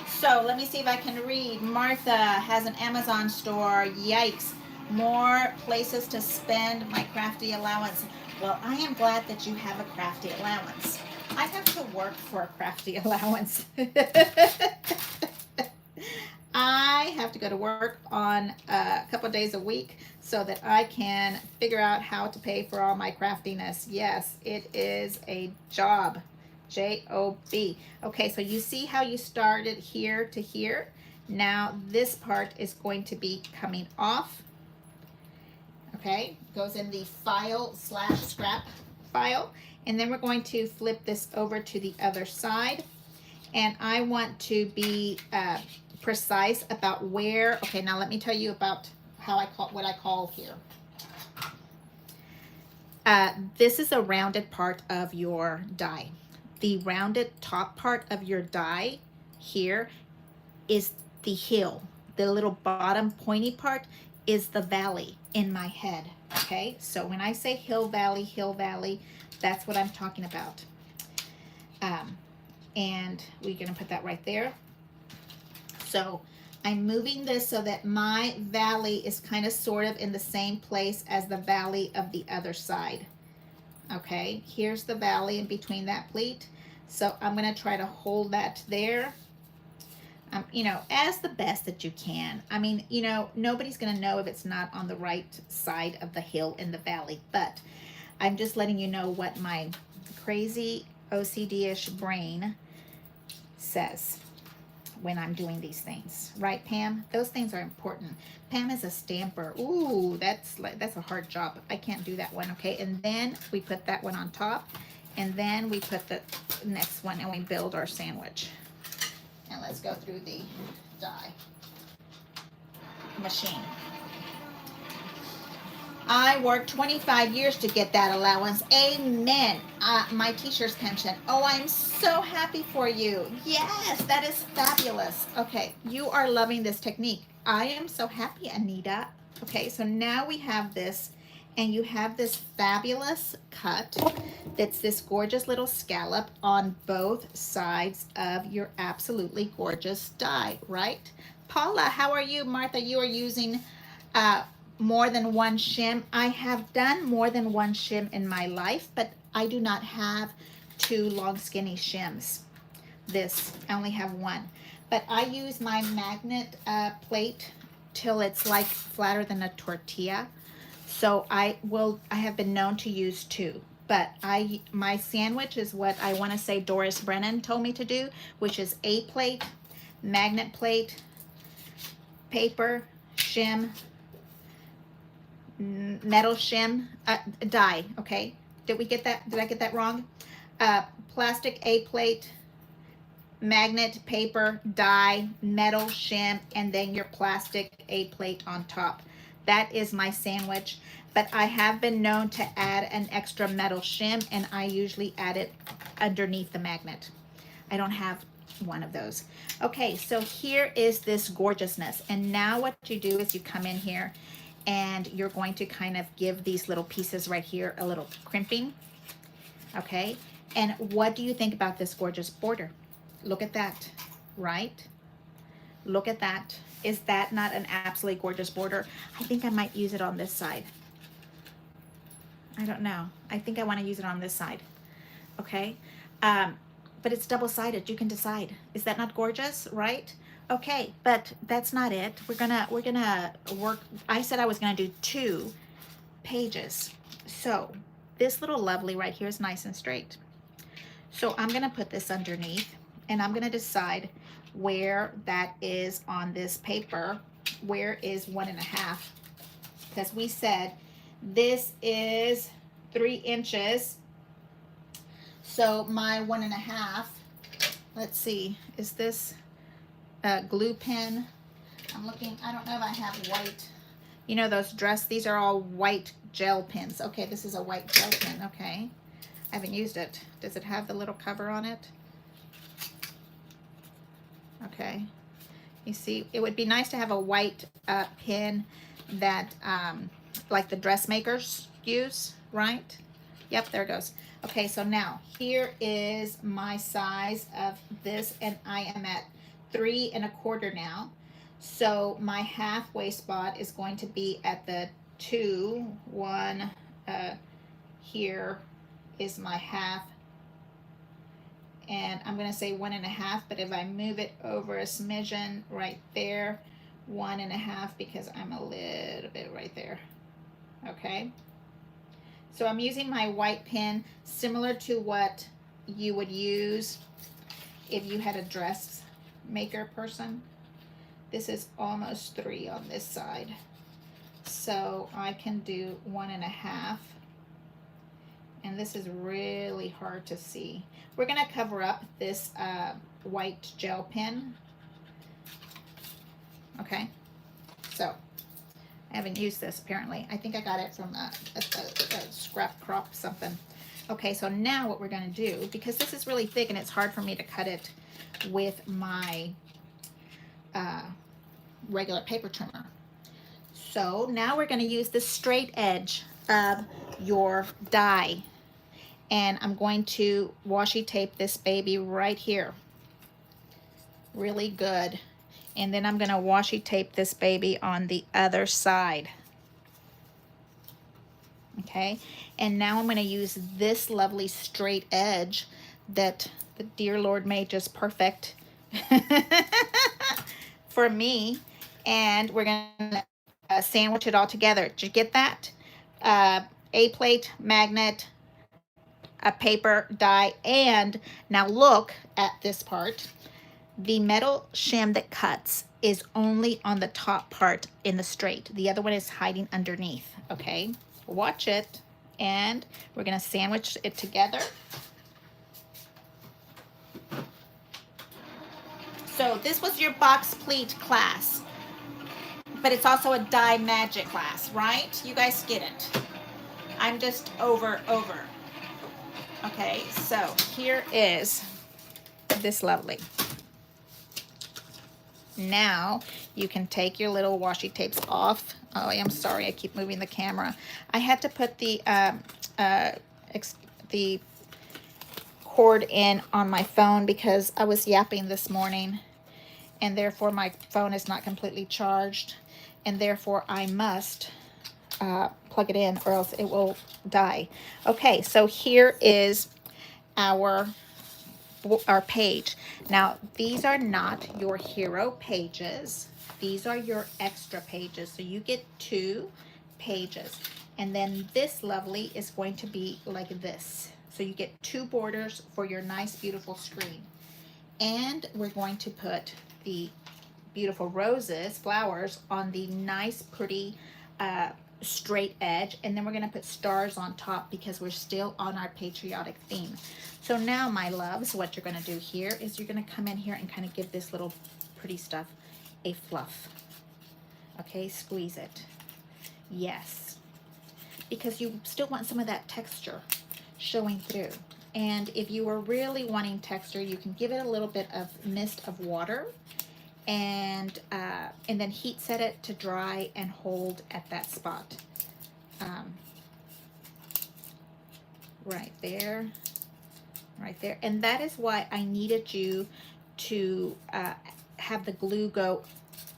So let me see if I can read. Martha has an Amazon store. Yikes. More places to spend my crafty allowance. Well, I am glad that you have a crafty allowance. I have to work for a crafty allowance. I have to go to work on a couple of days a week so that I can figure out how to pay for all my craftiness. Yes, it is a job. J-O-B. Okay, so you see how you started here to here? Now this part is going to be coming off. Okay, goes in the file/scrap file, and then we're going to flip this over to the other side, and I want to be precise about where. Okay, now let me tell you about how I call what I call here. This is a rounded part of your die. The rounded top part of your die here is the hill. The little bottom pointy part is the valley in my head. Okay, so when I say hill valley, that's what I'm talking about. And we're gonna put that right there. So I'm moving this so that my valley is kind of sort of in the same place as the valley of the other side. Okay, here's the valley in between that pleat. So I'm going to try to hold that there, you know, as the best that you can. I mean, you know, nobody's going to know if it's not on the right side of the hill in the valley, but I'm just letting you know what my crazy OCD-ish brain says when I'm doing these things, right, Pam? Those things are important. Pam is a stamper. Ooh, that's a hard job. I can't do that one. Okay, and then we put that one on top, and then we put the next one, and we build our sandwich. And let's go through the die machine. I worked 25 years to get that allowance. Amen. My teacher's pension. Oh, I'm so happy for you. Yes, that is fabulous. Okay, you are loving this technique. I am so happy, Anita. Okay, so now we have this, and you have this fabulous cut that's this gorgeous little scallop on both sides of your absolutely gorgeous die, right? Paula, how are you? Martha, you are using more than one shim. I have done more than one shim in my life, but I do not have two long skinny shims. This, I only have one. But I use my magnet plate till it's like flatter than a tortilla. So I have been known to use two. But my sandwich is what I want to say Doris Brennan told me to do, which is a plate, magnet plate, paper, shim, metal shim, die. Okay, did we get that? Did I get that wrong? Plastic A plate, magnet, paper, die, metal shim, and then your plastic A plate on top. That is my sandwich, but I have been known to add an extra metal shim, and I usually add it underneath the magnet. I don't have one of those. Okay, so here is this gorgeousness, and now what you do is you come in here and you're going to kind of give these little pieces right here a little crimping. Okay, and what do you think about this gorgeous border? Look at that, right? Look at that. Is that not an absolutely gorgeous border? I think I might use it on this side. I don't know. I think I want to use it on this side. Okay, but it's double-sided. You can decide. Is that not gorgeous, right? Okay, but that's not it. We're gonna work. I said I was gonna do 2 pages. So this little lovely right here is nice and straight. So I'm gonna put this underneath, and I'm gonna decide where that is on this paper. Where is 1.5? Because we said this is 3 inches. So my 1.5. Let's see. Is this glue pen? I'm looking. I don't know if I have white. You know those these are all white gel pens. Okay, this is a white gel pen. Okay, I haven't used it. Does it have the little cover on it? Okay, you see, it would be nice to have a white pen that like the dressmakers use, right? Yep, there it goes. Okay, so now here is my size of this, and I am at 3 1/4 now. So my halfway spot is going to be at the 2, 1, here is my half, and I'm going to say 1.5, but if I move it over a smidgen right there, 1.5, because I'm a little bit right there. Okay, so I'm using my white pen similar to what you would use if you had a dressmaker person. This is almost 3 on this side, so I can do 1.5, and this is really hard to see. We're gonna cover up this white gel pen. Okay, so I haven't used this apparently. I think I got it from a scrap crop something. Okay, so now what we're gonna do, because this is really thick and it's hard for me to cut it with my regular paper trimmer. So now we're gonna use the straight edge of your die, and I'm going to washi tape this baby right here really good. And then I'm gonna washi tape this baby on the other side. Okay, and now I'm gonna use this lovely straight edge that the dear Lord made just perfect for me. And we're gonna sandwich it all together. Did you get that? A plate, magnet, a paper, die, and now look at this part. The metal shim that cuts is only on the top part in the straight. The other one is hiding underneath, okay? Watch it, and we're gonna sandwich it together. So this was your box pleat class, but it's also a die magic class, right? You guys get it. I'm just over. Okay, so here is this lovely. Now you can take your little washi tapes off. Oh, I'm sorry, I keep moving the camera. I had to put the cord in on my phone because I was yapping this morning, and therefore my phone is not completely charged, and therefore I must plug it in or else it will die. Okay, so here is our page. Now, these are not your hero pages. These are your extra pages. So you get 2 pages. And then this lovely is going to be like this. So you get 2 borders for your nice, beautiful screen. And we're going to put the beautiful roses, flowers, on the nice, pretty, straight edge, and then we're going to put stars on top because we're still on our patriotic theme. So now, my loves, what you're going to do here is you're going to come in here and kind of give this little pretty stuff a fluff. Okay, squeeze it. Yes, because you still want some of that texture showing through. And if you are really wanting texture, you can give it a little bit of mist of water, and then heat set it to dry and hold at that spot. Right there, right there. And that is why I needed you to have the glue go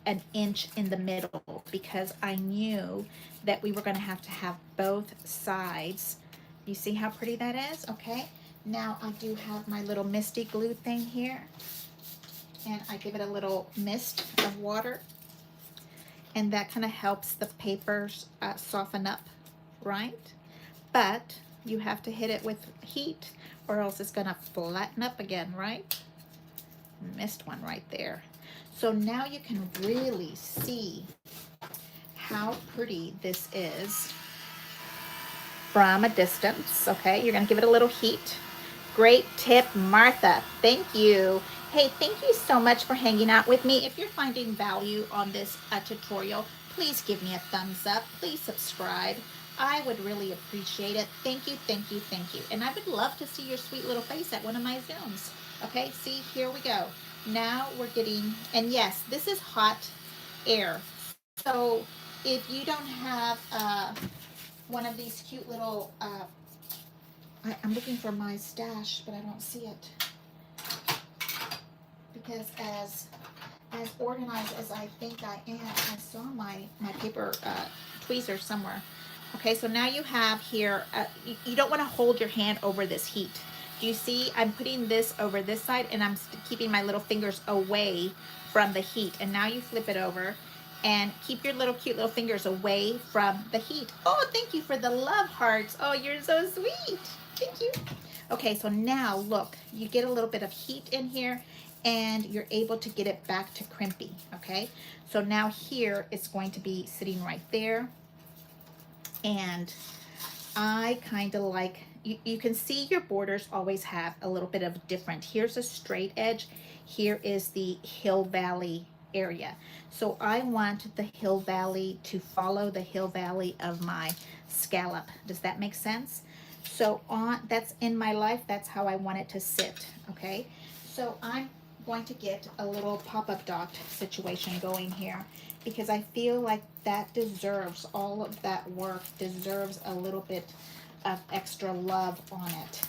an inch in the middle, because I knew that we were going to have both sides. You see how pretty that is? Okay, now I do have my little misty glue thing here, and I give it a little mist of water, and that kind of helps the papers soften up, right? But you have to hit it with heat or else it's gonna flatten up again, right? Missed one right there. So now you can really see how pretty this is from a distance. Okay, you're gonna give it a little heat. Great tip, Martha. Thank you. Hey, thank you so much for hanging out with me. If you're finding value on this tutorial, please give me a thumbs up. Please subscribe. I would really appreciate it. Thank you, thank you, thank you. And I would love to see your sweet little face at one of my Zooms. Okay, see, here we go. Now we're getting, and yes, this is hot air. So if you don't have one of these cute little I'm looking for my stash, but I don't see it. Because as organized as I think I am, I saw my paper tweezers somewhere. Okay, so now you have here, you don't want to hold your hand over this heat. Do you see? I'm putting this over this side, and I'm keeping my little fingers away from the heat. And now you flip it over and keep your little cute little fingers away from the heat. Oh, thank you for the love hearts. Oh, you're so sweet. Thank you. Okay, so now look, you get a little bit of heat in here, and you're able to get it back to crimpy. Okay, so now here it's going to be sitting right there, and I kind of like, you can see your borders always have a little bit of different. Here's a straight edge, here is the hill valley area. So I want the hill valley to follow the hill valley of my scallop. Does that make sense? So that's in my life, that's how I want it to sit. Okay, so I'm going to get a little pop-up dot situation going here, because I feel like that deserves, all of that work deserves a little bit of extra love on it.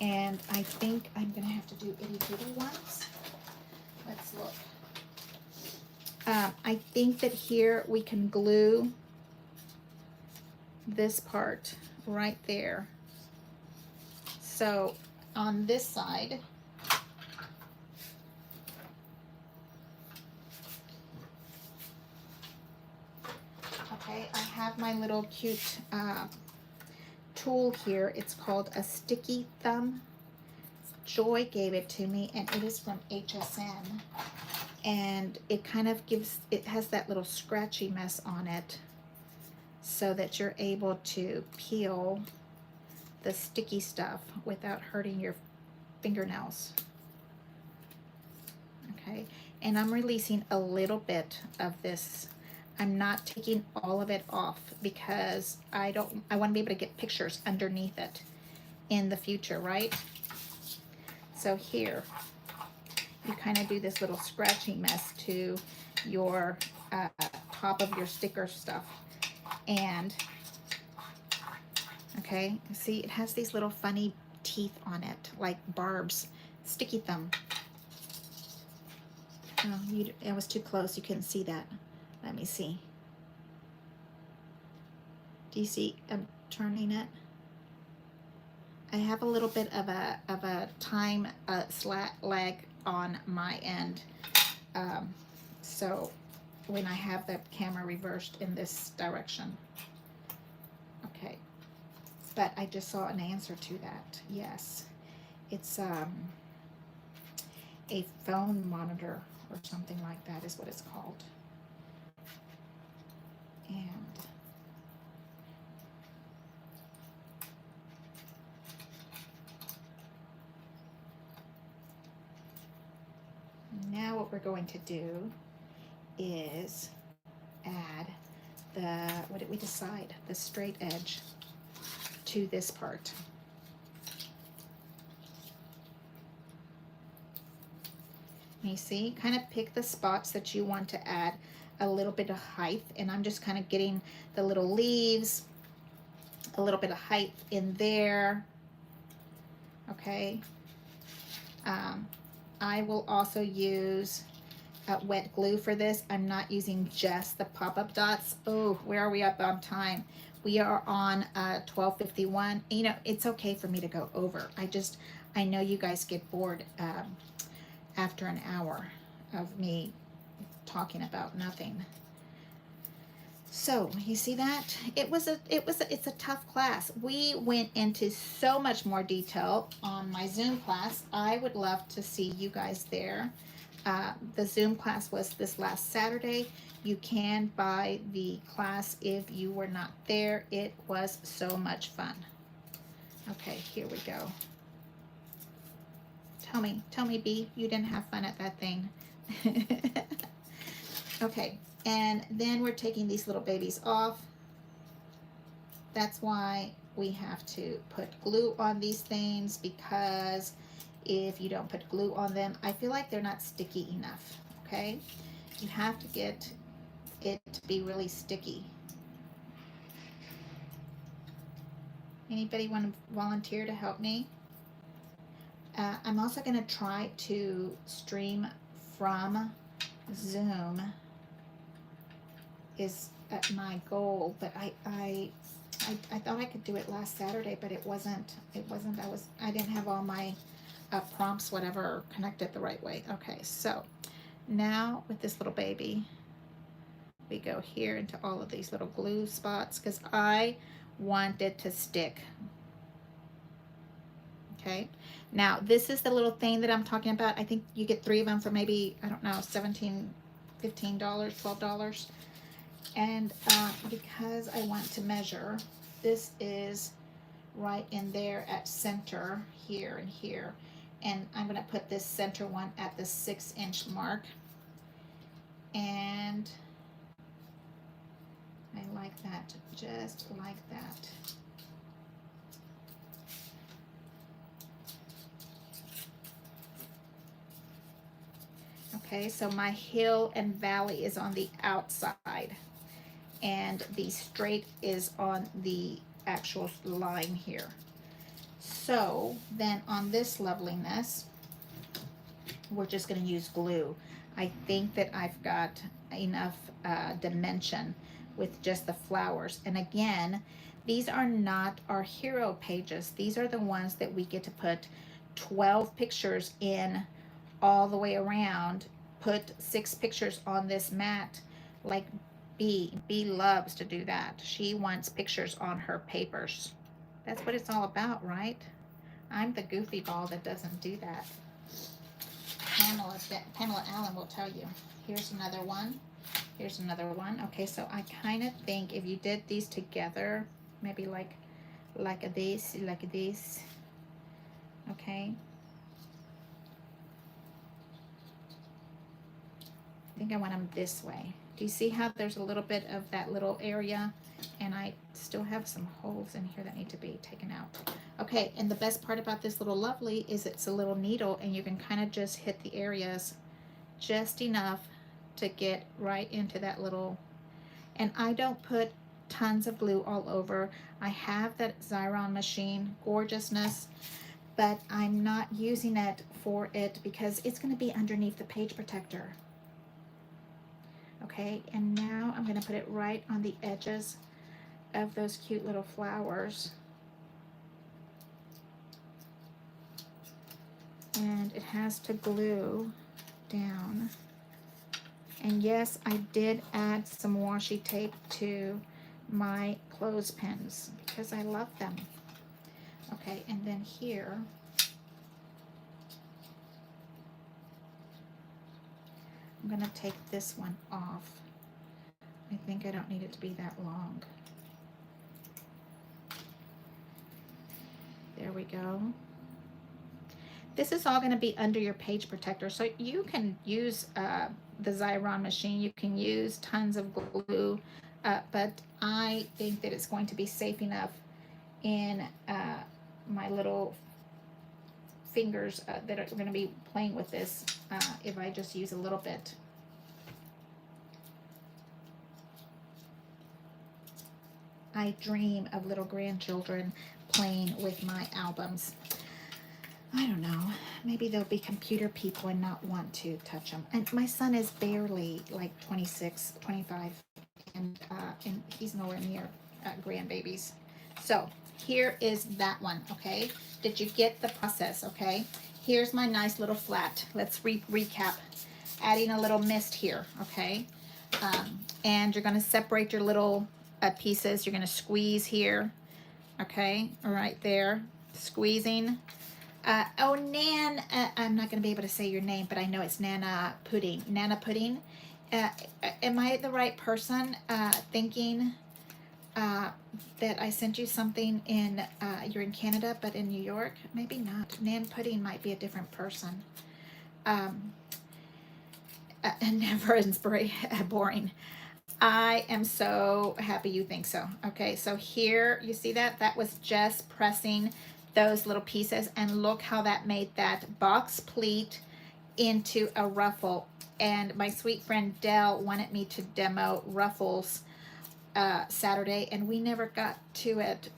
And I think I'm gonna have to do itty bitty ones. Let's look. I think that here we can glue this part right there. So on this side, okay, I have my little cute tool here. It's called a sticky thumb. Joy gave it to me, and it is from HSN. And it kind of gives, it has that little scratchy mess on it so that you're able to peel the sticky stuff without hurting your fingernails. Okay, and I'm releasing a little bit of this. I'm not taking all of it off because I want to be able to get pictures underneath it in the future, right? So here, you kind of do this little scratching mess to your top of your sticker stuff. And okay, see, it has these little funny teeth on it, like barbs. Sticky thumb. Oh, it was too close, you couldn't see that. Let me see. Do you see I'm turning it? I have a little bit of a time lag on my end. So when I have the camera reversed in this direction. Okay, but I just saw an answer to that. Yes, it's a phone monitor or something like that is what it's called. And now what we're going to do is add the, what did we decide? The straight edge to this part. You see, kind of pick the spots that you want to add a little bit of height, and I'm just kind of getting the little leaves, a little bit of height in there. Okay. I will also use wet glue for this. I'm not using just the pop-up dots. Oh, where are we up on time? We are on 12:51. You know, it's okay for me to go over. I know you guys get bored after an hour of me talking about nothing. So you see that? It's a tough class. We went into so much more detail on my Zoom class. I would love to see you guys there. The Zoom class was this last Saturday. You can buy the class if you were not there. It was so much fun. Okay, here we go. Tell me, B, you didn't have fun at that thing. Okay, and then we're taking these little babies off. That's why we have to put glue on these things, because if you don't put glue on them, I feel like they're not sticky enough, okay? You have to get it to be really sticky. Anybody want to volunteer to help me? I'm also going to try to stream from Zoom is my goal, but I thought I could do it last Saturday, but it wasn't. I didn't have all my prompts, whatever, connected the right way. Okay, so now with this little baby, we go here into all of these little glue spots because I want it to stick. Okay, now this is the little thing that I'm talking about. I think you get 3 of them for maybe, I don't know, $17, $15, $12. And because I want to measure, this is right in there at center, here and here. And I'm going to put this center one at the 6-inch mark. And I like that, just like that. Okay, so my hill and valley is on the outside, and the straight is on the actual line here. So then on this loveliness, we're just going to use glue. I think that I've got enough dimension with just the flowers. And again, these are not our hero pages. These are the ones that we get to put 12 pictures in all the way around, put 6 pictures on this mat like B. B loves to do that. She wants pictures on her papers. That's what it's all about, right? I'm the goofy ball that doesn't do that. Pamela Allen will tell you. Here's another one. Here's another one. Okay, so I kind of think if you did these together, maybe like this, okay. I think I want them this way. Do you see how there's a little bit of that little area? And I still have some holes in here that need to be taken out. Okay, and the best part about this little lovely is it's a little needle and you can kind of just hit the areas just enough to get right into that little, and I don't put tons of glue all over. I have that Xyron machine, gorgeousness, but I'm not using it for it because it's going to be underneath the page protector. Okay, and now I'm going to put it right on the edges of those cute little flowers. And it has to glue down. And yes, I did add some washi tape to my clothespins because I love them. Okay, and then here, I'm gonna take this one off. I think I don't need it to be that long. There we go. This is all gonna be under your page protector, so you can use the Xyron machine, you can use tons of glue, but I think that it's going to be safe enough in my little fingers that are going to be playing with this if I just use a little bit. I dream of little grandchildren playing with my albums. I don't know, maybe they'll be computer people and not want to touch them. And my son is barely like 26, 25, and he's nowhere near grandbabies. So here is that one, okay? Did you get the process, okay? Here's my nice little flat. Let's recap. Adding a little mist here, okay? And you're gonna separate your little pieces. You're gonna squeeze here, okay? Right there, squeezing. Oh, Nan, I'm not gonna be able to say your name, but I know it's Nana Pudding. Nana Pudding. Am I the right person thinking that I sent you something in, you're in Canada, but in New York? Maybe not. Nan Pudding might be a different person. And never boring. I am so happy you think so. Okay, so here, you see that? That was just pressing those little pieces, and look how that made that box pleat into a ruffle. And my sweet friend Dell wanted me to demo ruffles Saturday, and we never got to it,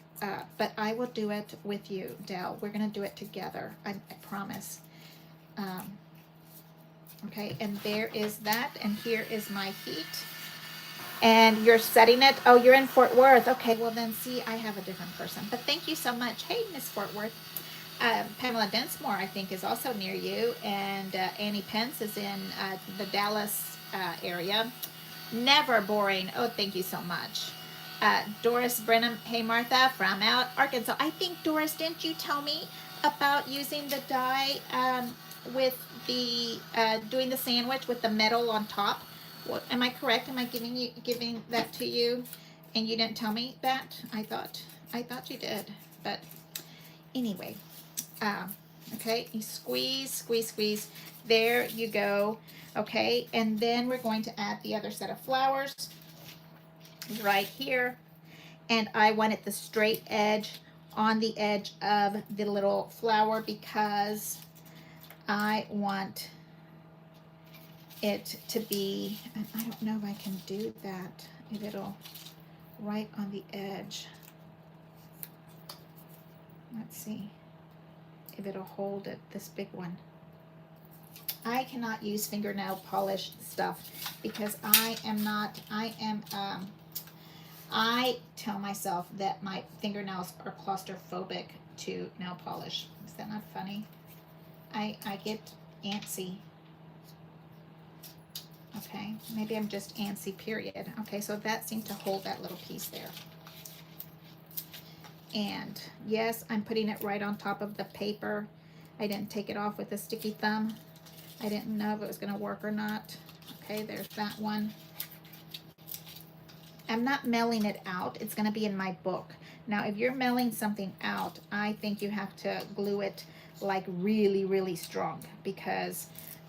but I will do it with you, Dell. We're gonna do it together, I promise. Okay, and there is that, and here is my heat. And you're setting it. Oh, you're in Fort Worth. Okay, well then, see, I have a different person. But thank you so much. Hey, Miss Fort Worth. Pamela Densmore, I think, is also near you. And Annie Pence is in the Dallas area. Never boring. Oh, thank you so much. Doris Brenham. Hey, Martha, from out Arkansas. I think, Doris, didn't you tell me about using the die with the, doing the sandwich with the metal on top? What, am I correct? Am I giving that to you, and you didn't tell me that? I thought you did, but anyway, okay. You squeeze, squeeze, squeeze. There you go. Okay, and then we're going to add the other set of flowers right here, and I wanted the straight edge on the edge of the little flower because I want it to be, and I don't know if I can do that, if it'll right on the edge. Let's see if it'll hold it, this big one. I cannot use fingernail polish stuff because I tell myself that my fingernails are claustrophobic to nail polish. Is that not funny? I get antsy. Okay, maybe I'm just antsy, period. Okay, so that seemed to hold that little piece there. And yes, I'm putting it right on top of the paper. I didn't take it off with a sticky thumb. I didn't know if it was going to work or not. Okay, there's that one. I'm not mailing it out. It's going to be in my book. Now, if you're mailing something out, I think you have to glue it like really, really strong because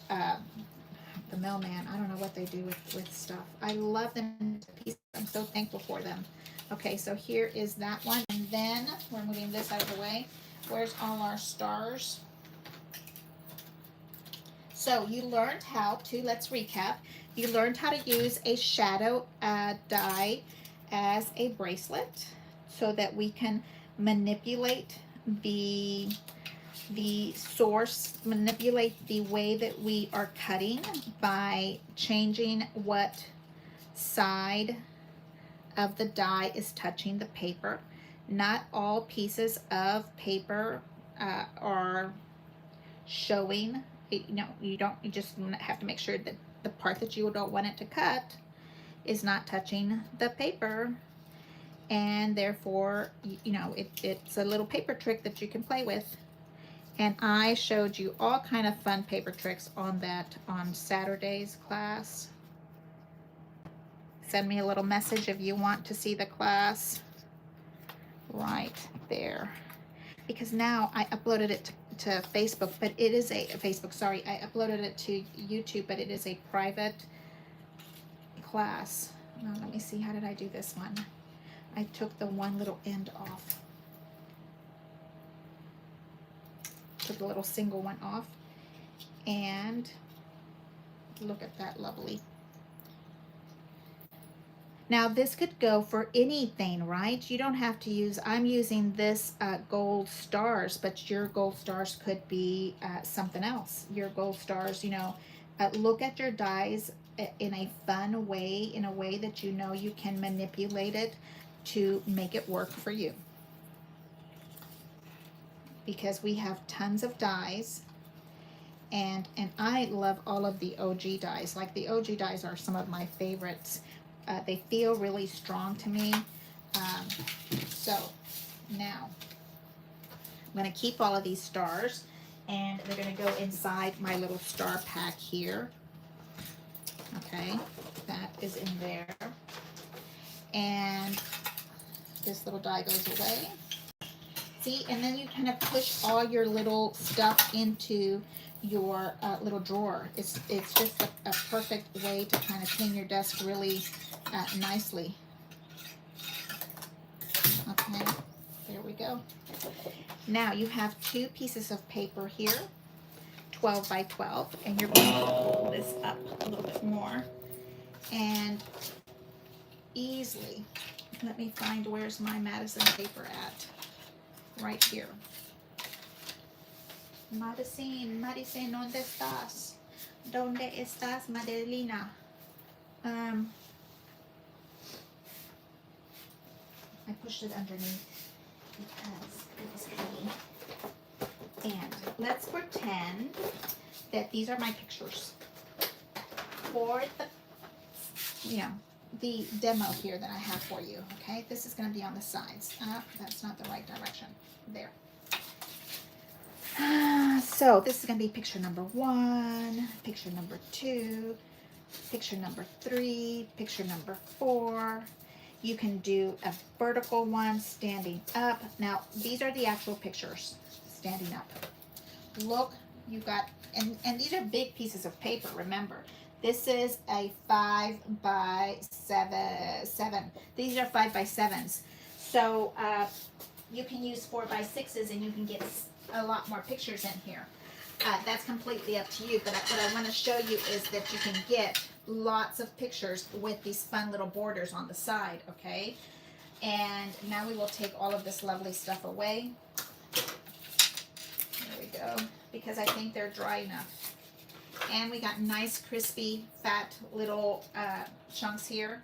the mailman, I don't know what they do with stuff. I love them to pieces. I'm so thankful for them. Okay, so here is that one. And then we're moving this out of the way. Where's all our stars? So you learned how to, let's recap. You learned how to use a shadow die as a bracelet so that we can manipulate the source, manipulate the way that we are cutting by changing what side of the die is touching the paper. Not all pieces of paper are showing. You know, you just have to make sure that the part that you don't want it to cut is not touching the paper, and therefore, you know, it's a little paper trick that you can play with. And I showed you all kind of fun paper tricks on Saturday's class. Send me a little message if you want to see the class right there. Because now I uploaded it to Facebook, but it is a Facebook, sorry. I uploaded it to YouTube, but it is a private class. Let me see, how did I do this one? I took the one little end off. Took the little single one off. And look at that, lovely. Now this could go for anything, right? You don't have to use, I'm using this gold stars, but your gold stars could be something else. Your gold stars, you know, look at your dies in a fun way, in a way that you know you can manipulate it to make it work for you. Because we have tons of dies, and I love all of the OG dies. Like the OG dies are some of my favorites. They feel really strong to me. So now I'm going to keep all of these stars, and they're going to go inside my little star pack here. Okay, that is in there. And this little die goes away. See, and then you kind of push all your little stuff into your little drawer. It's just a perfect way to kind of clean your desk really nicely. Okay, there we go. Now you have two pieces of paper here, 12 by 12, and you're going to pull this up a little bit more and easily, let me find, where's my Madison paper at? Right here. Madison, ¿dónde estás? ¿Dónde estás, Madelina? I pushed it underneath because it was heavy. And let's pretend that these are my pictures for the, you know, the demo here that I have for you. Okay, this is going to be on the sides. That's not the right direction. There. So this is going to be picture number 1, picture number 2, picture number 3, picture number 4. You can do a vertical one standing up. Now these are the actual pictures standing up. Look, you got, and these are big pieces of paper, remember. This is a 5 by 7. These are 5 by 7s. So you can use 4 by 6s, and you can get a lot more pictures in here. That's completely up to you, but what I want to show you is that you can get lots of pictures with these fun little borders on the side, okay? And now we will take all of this lovely stuff away. There we go, because I think they're dry enough. And we got nice, crispy, fat little chunks here.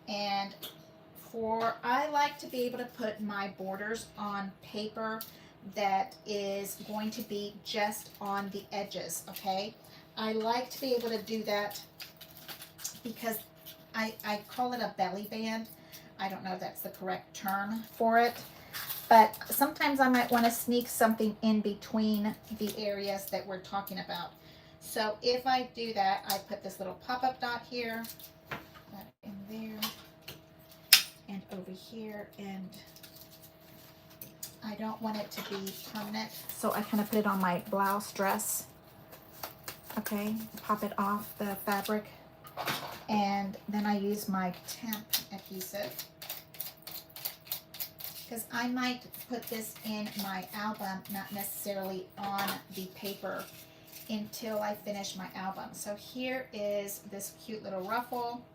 And I like to be able to put my borders on paper that is going to be just on the edges, okay? I like to be able to do that because I call it a belly band. I don't know if that's the correct term for it, but sometimes I might want to sneak something in between the areas that we're talking about. So if I do that, I put this little pop-up dot here, that in there, and over here, and I don't want it to be permanent, so I kind of put it on my blouse dress. Okay, pop it off the fabric, and then I use my temp adhesive because I might put this in my album, not necessarily on the paper until I finish my album. So here is this cute little ruffle.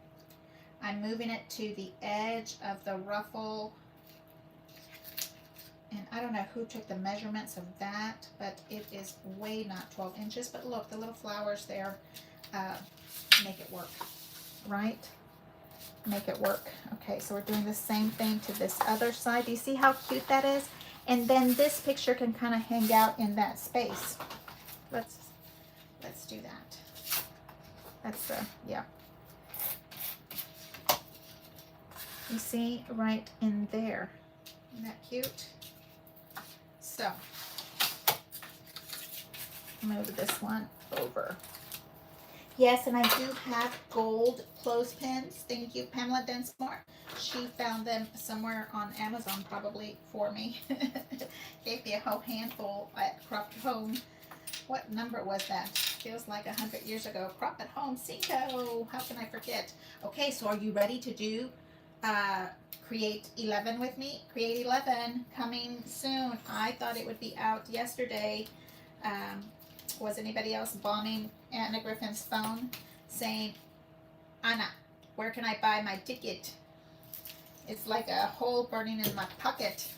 I'm moving it to the edge of the ruffle, and I don't know who took the measurements of that, but it is way not 12 inches. But look, the little flowers there make it work, right? Make it work. Okay, so we're doing the same thing to this other side. Do you see how cute that is? And then this picture can kind of hang out in that space. Let's do that. That's the, yeah. You see right in there. Isn't that cute? So, move this one over. Yes, and I do have gold clothespins. Thank you, Pamela Densmore. She found them somewhere on Amazon probably for me. Gave me a whole handful at Cropped Home. What number was that? Feels like 100 years ago. Cropped at Home, Cinco. How can I forget? Okay, so are you ready to do Create 11 with me? Create 11 coming soon. I thought it would be out yesterday. Was anybody else bombing Anna Griffin's phone saying, Anna, where can I buy my ticket? It's like a hole burning in my pocket.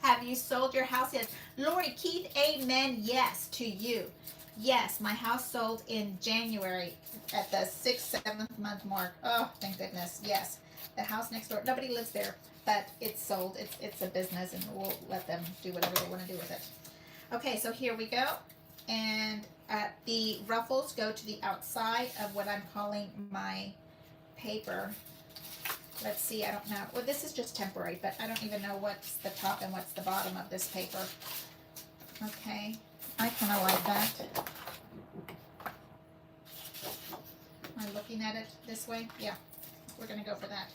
Have you sold your house yet? Lori Keith, amen, yes to you. Yes, my house sold in January at the 6th, 7th month mark. Oh, thank goodness. Yes, the house next door, nobody lives there, but it's sold. It's a business, and we'll let them do whatever they want to do with it. Okay, so here we go. And the ruffles go to the outside of what I'm calling my paper. Let's see, I don't know. Well, this is just temporary, but I don't even know what's the top and what's the bottom of this paper. Okay, I kind of like that. Am I looking at it this way? Yeah, we're going to go for that.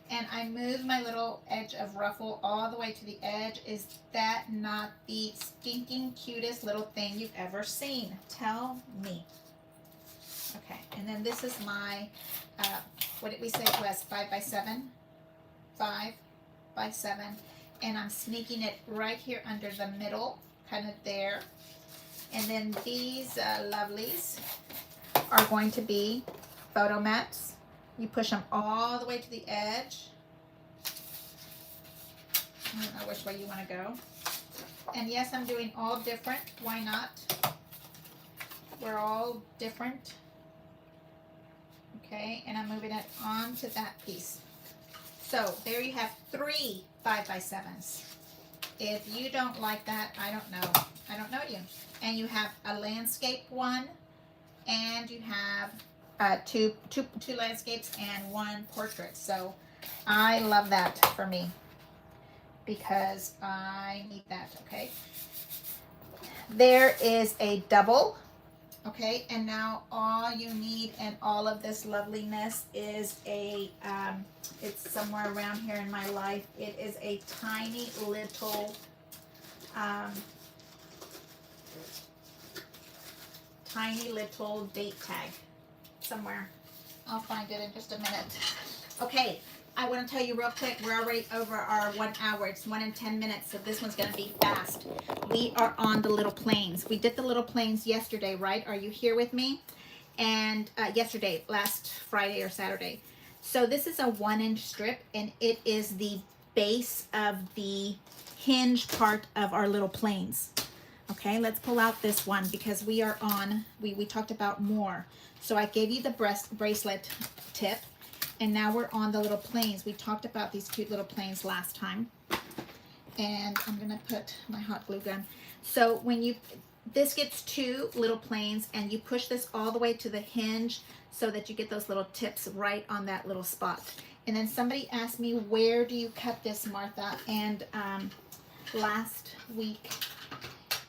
And I move my little edge of ruffle all the way to the edge. Is that not the stinking cutest little thing you've ever seen? Tell me. Okay, and then this is my, what did we say it was, 5 by 7? 5 by 7. And I'm sneaking it right here under the middle, kind of there. And then these lovelies are going to be photo mats. You push them all the way to the edge. I don't know which way you want to go. And yes, I'm doing all different. Why not? We're all different. Okay, and I'm moving it onto that piece. So there you have 3 5 by 7s. If you don't like that, I don't know. I don't know you. And you have a landscape one, and you have two landscapes and 1 portrait. So I love that for me because I need that. Okay, there is a double. Okay, and now all you need and all of this loveliness is a it's somewhere around here in my life. It is a tiny little date tag somewhere. I'll find it in just a minute. Okay, I want to tell you real quick, we're already over our 1 hour. It's 1 and 10 minutes, so this one's going to be fast. We are on the little planes. We did the little planes yesterday, right? Are you here with me? And yesterday, last Friday or Saturday. So this is a 1-inch strip, and it is the base of the hinge part of our little planes. Okay, let's pull out this one because we are on, we talked about more. So I gave you the bracelet tip, and now we're on the little planes. We talked about these cute little planes last time. And I'm gonna put my hot glue gun. So when you, this gets 2 little planes, and you push this all the way to the hinge so that you get those little tips right on that little spot. And then somebody asked me, where do you cut this, Martha? And last week,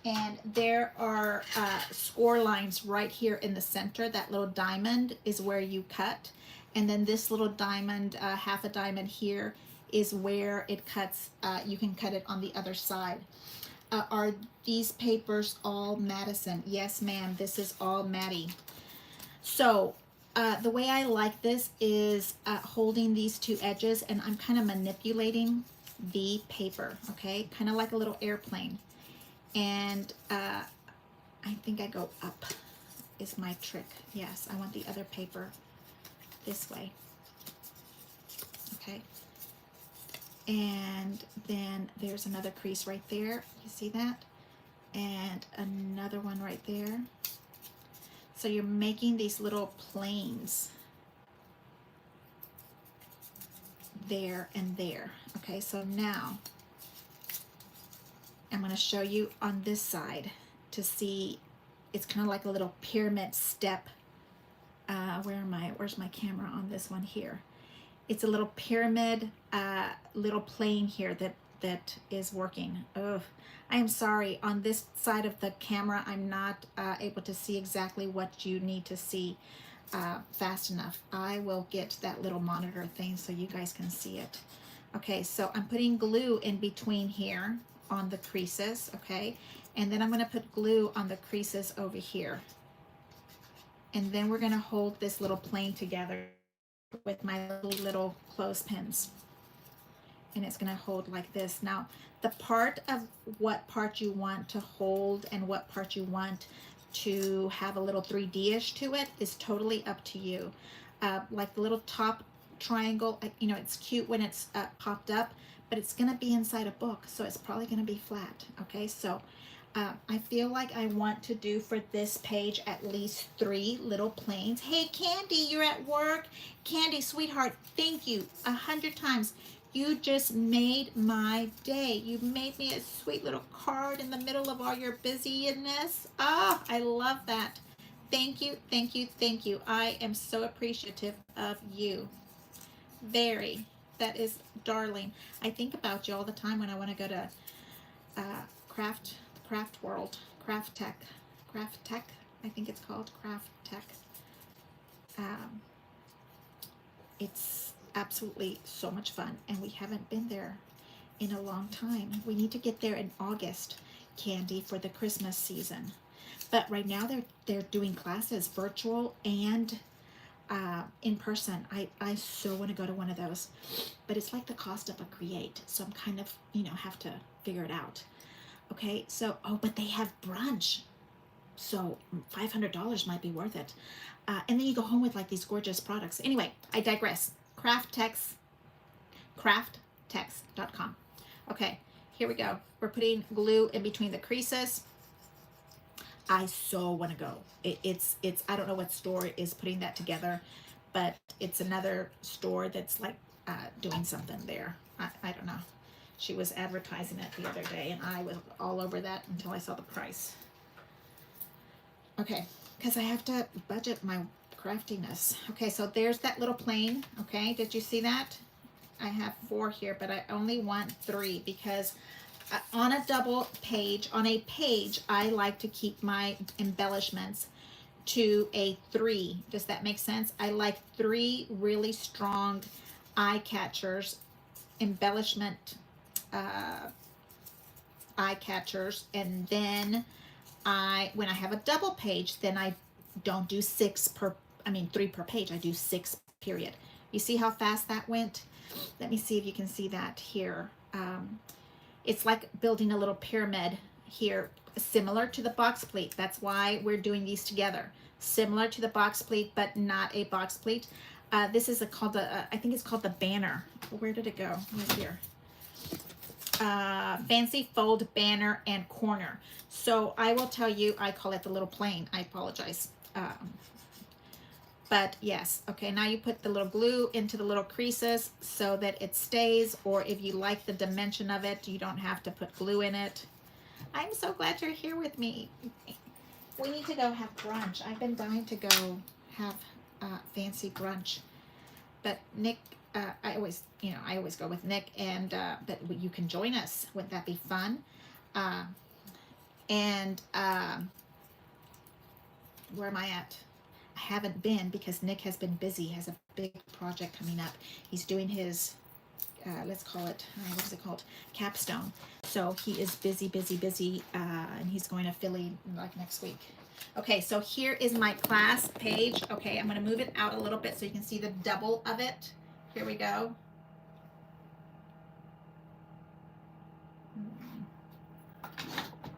and there are score lines right here in the center. That little diamond is where you cut, and then this little diamond, half a diamond here, is where it cuts. You can cut it on the other side. Are these papers all Madison? Yes, ma'am. This is all Maddie. So the way I like this is holding these 2 edges, and I'm kind of manipulating the paper, okay? Kind of like a little airplane. And I think I go up is my trick. Yes, I want the other paper this way. Okay. And then there's another crease right there. You see that? And another one right there. So you're making these little planes there and there. Okay, so now I'm going to show you on this side to see. It's kind of like a little pyramid step. Where's my camera on this one here? It's a little pyramid, little plane here that is working. Oh, I am sorry. On this side of the camera, I'm not able to see exactly what you need to see fast enough. I will get that little monitor thing so you guys can see it. Okay, so I'm putting glue in between here on the creases, okay? And then I'm gonna put glue on the creases over here. And then we're gonna hold this little plane together with my little clothespins. And it's gonna hold like this. Now, the part of what part you want to hold and what part you want to have a little 3D-ish to it is totally up to you. Like the little top triangle, you know, it's cute when it's popped up, but it's gonna be inside a book, so it's probably gonna be flat, okay? So I feel like I want to do for this page at least 3 little planes. Hey, Candy, you're at work? Candy, sweetheart, thank you 100 times. You just made my day. You made me a sweet little card in the middle of all your busyness. Ah, I love that. Thank you, thank you, thank you. I am so appreciative of you. Very. That is darling. I think about you all the time when I want to go to Craft World, Craft Tech, I think it's called Craft Tech. It's absolutely so much fun, and we haven't been there in a long time. We need to get there in August, Candy, for the Christmas season. But right now they're doing classes, virtual and in person. I so want to go to one of those, but it's like the cost of a Create, so I'm kind of, you know, have to figure it out. Okay, so, oh, but they have brunch, so $500 might be worth it. And then you go home with like these gorgeous products. Anyway, I digress. crafttex.com. Okay, here we go. We're putting glue in between the creases. I so want to go. It's I don't know what store is putting that together, but it's another store that's like doing something there. I don't know. She was advertising it the other day, and I was all over that until I saw the price. Okay, because I have to budget my craftiness. Okay, so there's that little plane. Okay, did you see that? I have 4 here, but I only want 3 because on a double page, on a page, I like to keep my embellishments to a 3. Does that make sense? I like 3 really strong eye catchers, embellishment eye catchers, and then when I have a double page, then I don't do 3 per page. I do 6 period. You see how fast that went? Let me see if you can see that here. It's like building a little pyramid here, similar to the box pleat. That's why we're doing these together. Similar to the box pleat, but not a box pleat. This is I think it's called the banner. Where did it go? Right here. Fancy Fold Banner and Corner. So I will tell you, I call it the little plane. I apologize. But yes, okay, now you put the little glue into the little creases so that it stays, or if you like the dimension of it, you don't have to put glue in it. I'm so glad you're here with me. We need to go have brunch. I've been dying to go have fancy brunch. But Nick, I always go with Nick, and but you can join us. Wouldn't that be fun? And where am I at? I haven't been because Nick has been busy. He has a big project coming up. He's doing his, let's call it, what is it called? Capstone. So he is busy, and he's going to Philly like next week. Okay, so here is my class page. Okay, I'm going to move it out a little bit so you can see the double of it. Here we go.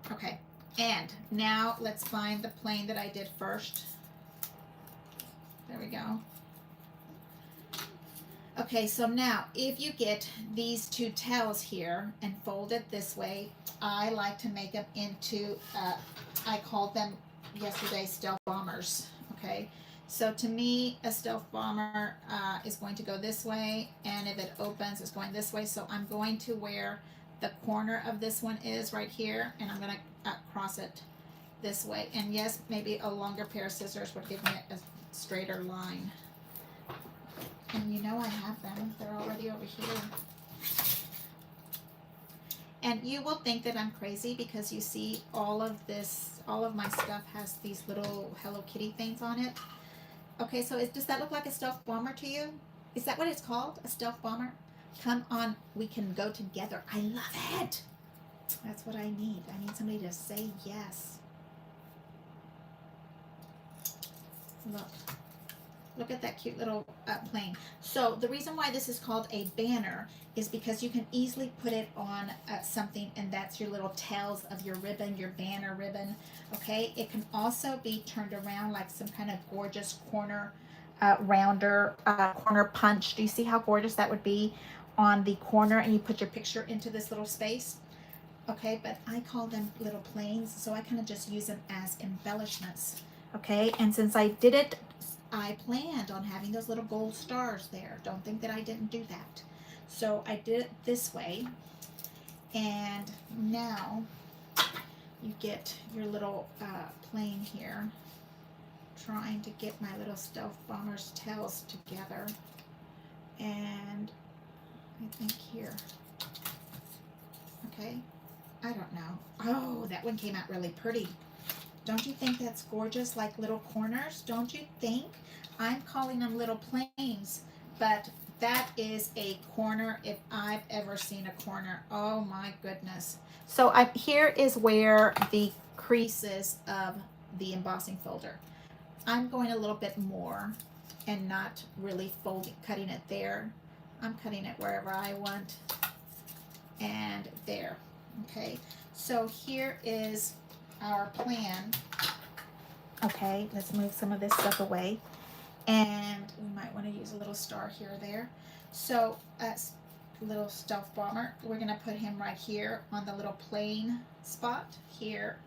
Okay, and now let's find the plane that I did first. There we go. Okay, so now if you get these two tails here and fold it this way, I like to make them into, I called them yesterday stealth bombers. Okay, so to me, a stealth bomber is going to go this way, and if it opens, it's going this way. So I'm going to where the corner of this one is right here, and I'm going to cross it this way. And yes, maybe a longer pair of scissors would give me a straighter line. And you know I have them. They're already over here. And you will think that I'm crazy because you see all of this, all of my stuff has these little Hello Kitty things on it. Okay, so does that look like a stealth bomber to you? Is that what it's called? A stealth bomber? Come on, we can go together. I love it. That's what I need. I need somebody to say yes. Look at that cute little plane. So the reason why this is called a banner is because you can easily put it on something, and that's your little tails of your ribbon, your banner ribbon. Okay, it can also be turned around like some kind of gorgeous corner rounder, corner punch. Do you see how gorgeous that would be on the corner, and you put your picture into this little space? Okay, but I call them little planes, so I kind of just use them as embellishments. Okay, and since I did it, I planned on having those little gold stars there. Don't think that I didn't do that. So I did it this way, and now you get your little plane here, trying to get my little stealth bomber's tails together. And I think here, okay, I don't know. Oh, that one came out really pretty. Don't you think that's gorgeous, like little corners? Don't you think? I'm calling them little planes, but that is a corner if I've ever seen a corner. Oh my goodness. So here is where the creases of the embossing folder. I'm going a little bit more and not really cutting it there. I'm cutting it wherever I want, and there. Okay, so here is our plan. Okay, let's move some of this stuff away, and we might want to use a little star here or there. So little stealth bomber, we're going to put him right here on the little plane spot here,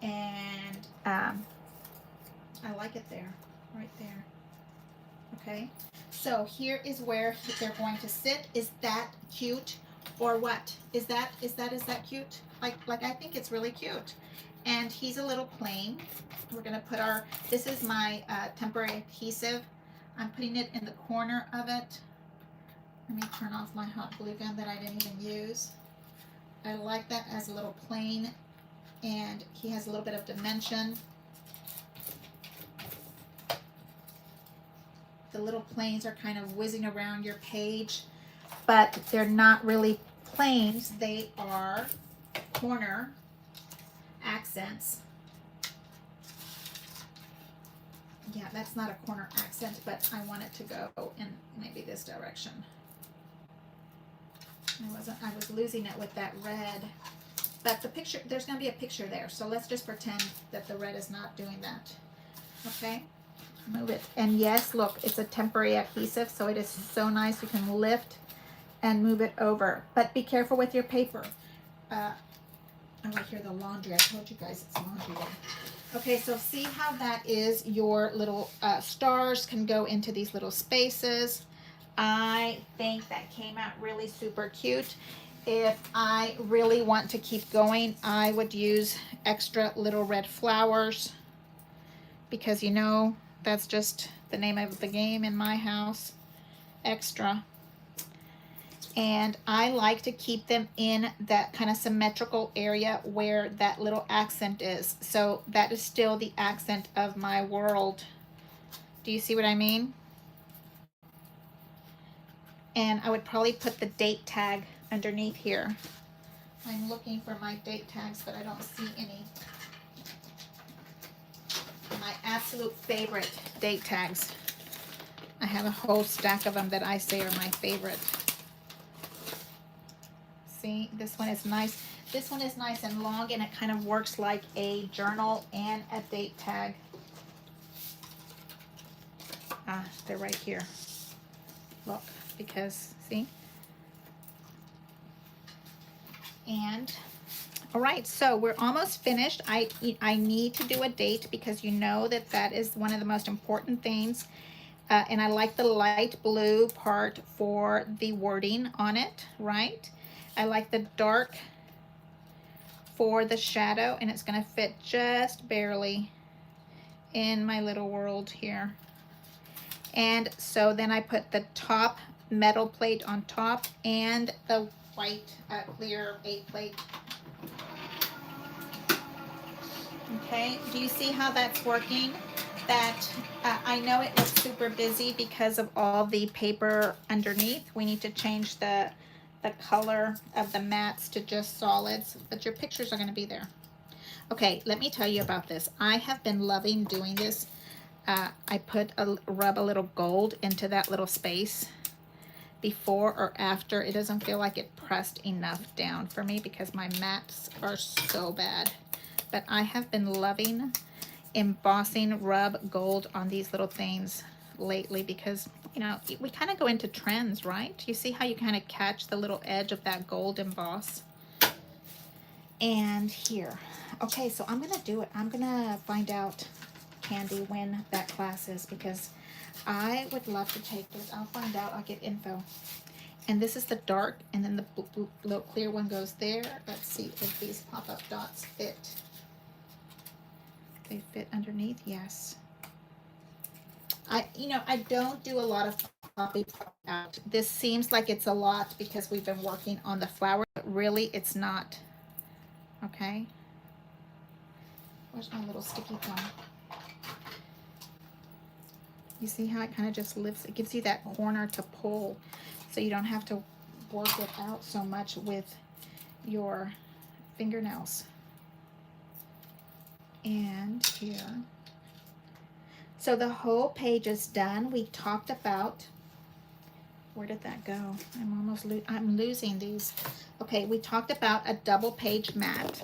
and I like it there, right there. Okay, so here is where they're going to sit. Is that cute or what? Is that cute? Like I think it's really cute. And he's a little plane. We're going to put this is my temporary adhesive. I'm putting it in the corner of it. Let me turn off my hot glue gun that I didn't even use. I like that as a little plane, and he has a little bit of dimension. The little planes are kind of whizzing around your page, but they're not really planes. They are corner accents. Yeah, that's not a corner accent, but I want it to go in maybe this direction. I was losing it with that red, but the picture, there's going to be a picture there, so let's just pretend that the red is not doing that. Okay, move it. And yes, look, it's a temporary adhesive, so it is so nice. You can lift and move it over. But be careful with your paper. Oh, I hear the laundry. I told you guys it's laundry day. Okay, so see how that is? Your little stars can go into these little spaces. I think that came out really super cute. If I really want to keep going, I would use extra little red flowers, because you know that's just the name of the game in my house, extra. And I like to keep them in that kind of symmetrical area where that little accent is. So that is still the accent of my world. Do you see what I mean? And I would probably put the date tag underneath here. I'm looking for my date tags, but I don't see any. My absolute favorite date tags. I have a whole stack of them that I say are my favorite. See, this one is nice. This one is nice and long, and it kind of works like a journal and a date tag. Ah, they're right here. Look, because, see? And, all right, so we're almost finished. I need to do a date because you know that that is one of the most important things. And I like the light blue part for the wording on it, right? I like the dark for the shadow, and it's going to fit just barely in my little world here. And so then I put the top metal plate on top and the white clear 8 plate. Okay, do you see how that's working? That I know it looks super busy because of all the paper underneath. We need to change the color of the mats to just solids, but your pictures are going to be there. Okay, let me tell you about this. I have been loving doing this. I rub a little gold into that little space before or after. It doesn't feel like it pressed enough down for me because my mats are so bad. But I have been loving embossing rub gold on these little things lately because, you know, we kind of go into trends, right? You see how you kind of catch the little edge of that gold emboss? And here. Okay, so I'm going to do it. I'm going to find out, Candy, when that class is because I would love to take this. I'll find out. I'll get info. And this is the dark, and then the little clear one goes there. Let's see if these pop-up dots fit. They fit underneath, yes. I don't do a lot of poppy out. This seems like it's a lot because we've been working on the flower, but really it's not. Okay. Where's my little sticky gum? You see how it kind of just lifts, it gives you that corner to pull so you don't have to work it out so much with your fingernails. And here. So the whole page is done. We talked about, where did that go? I'm losing these. Okay, we talked about a double page mat.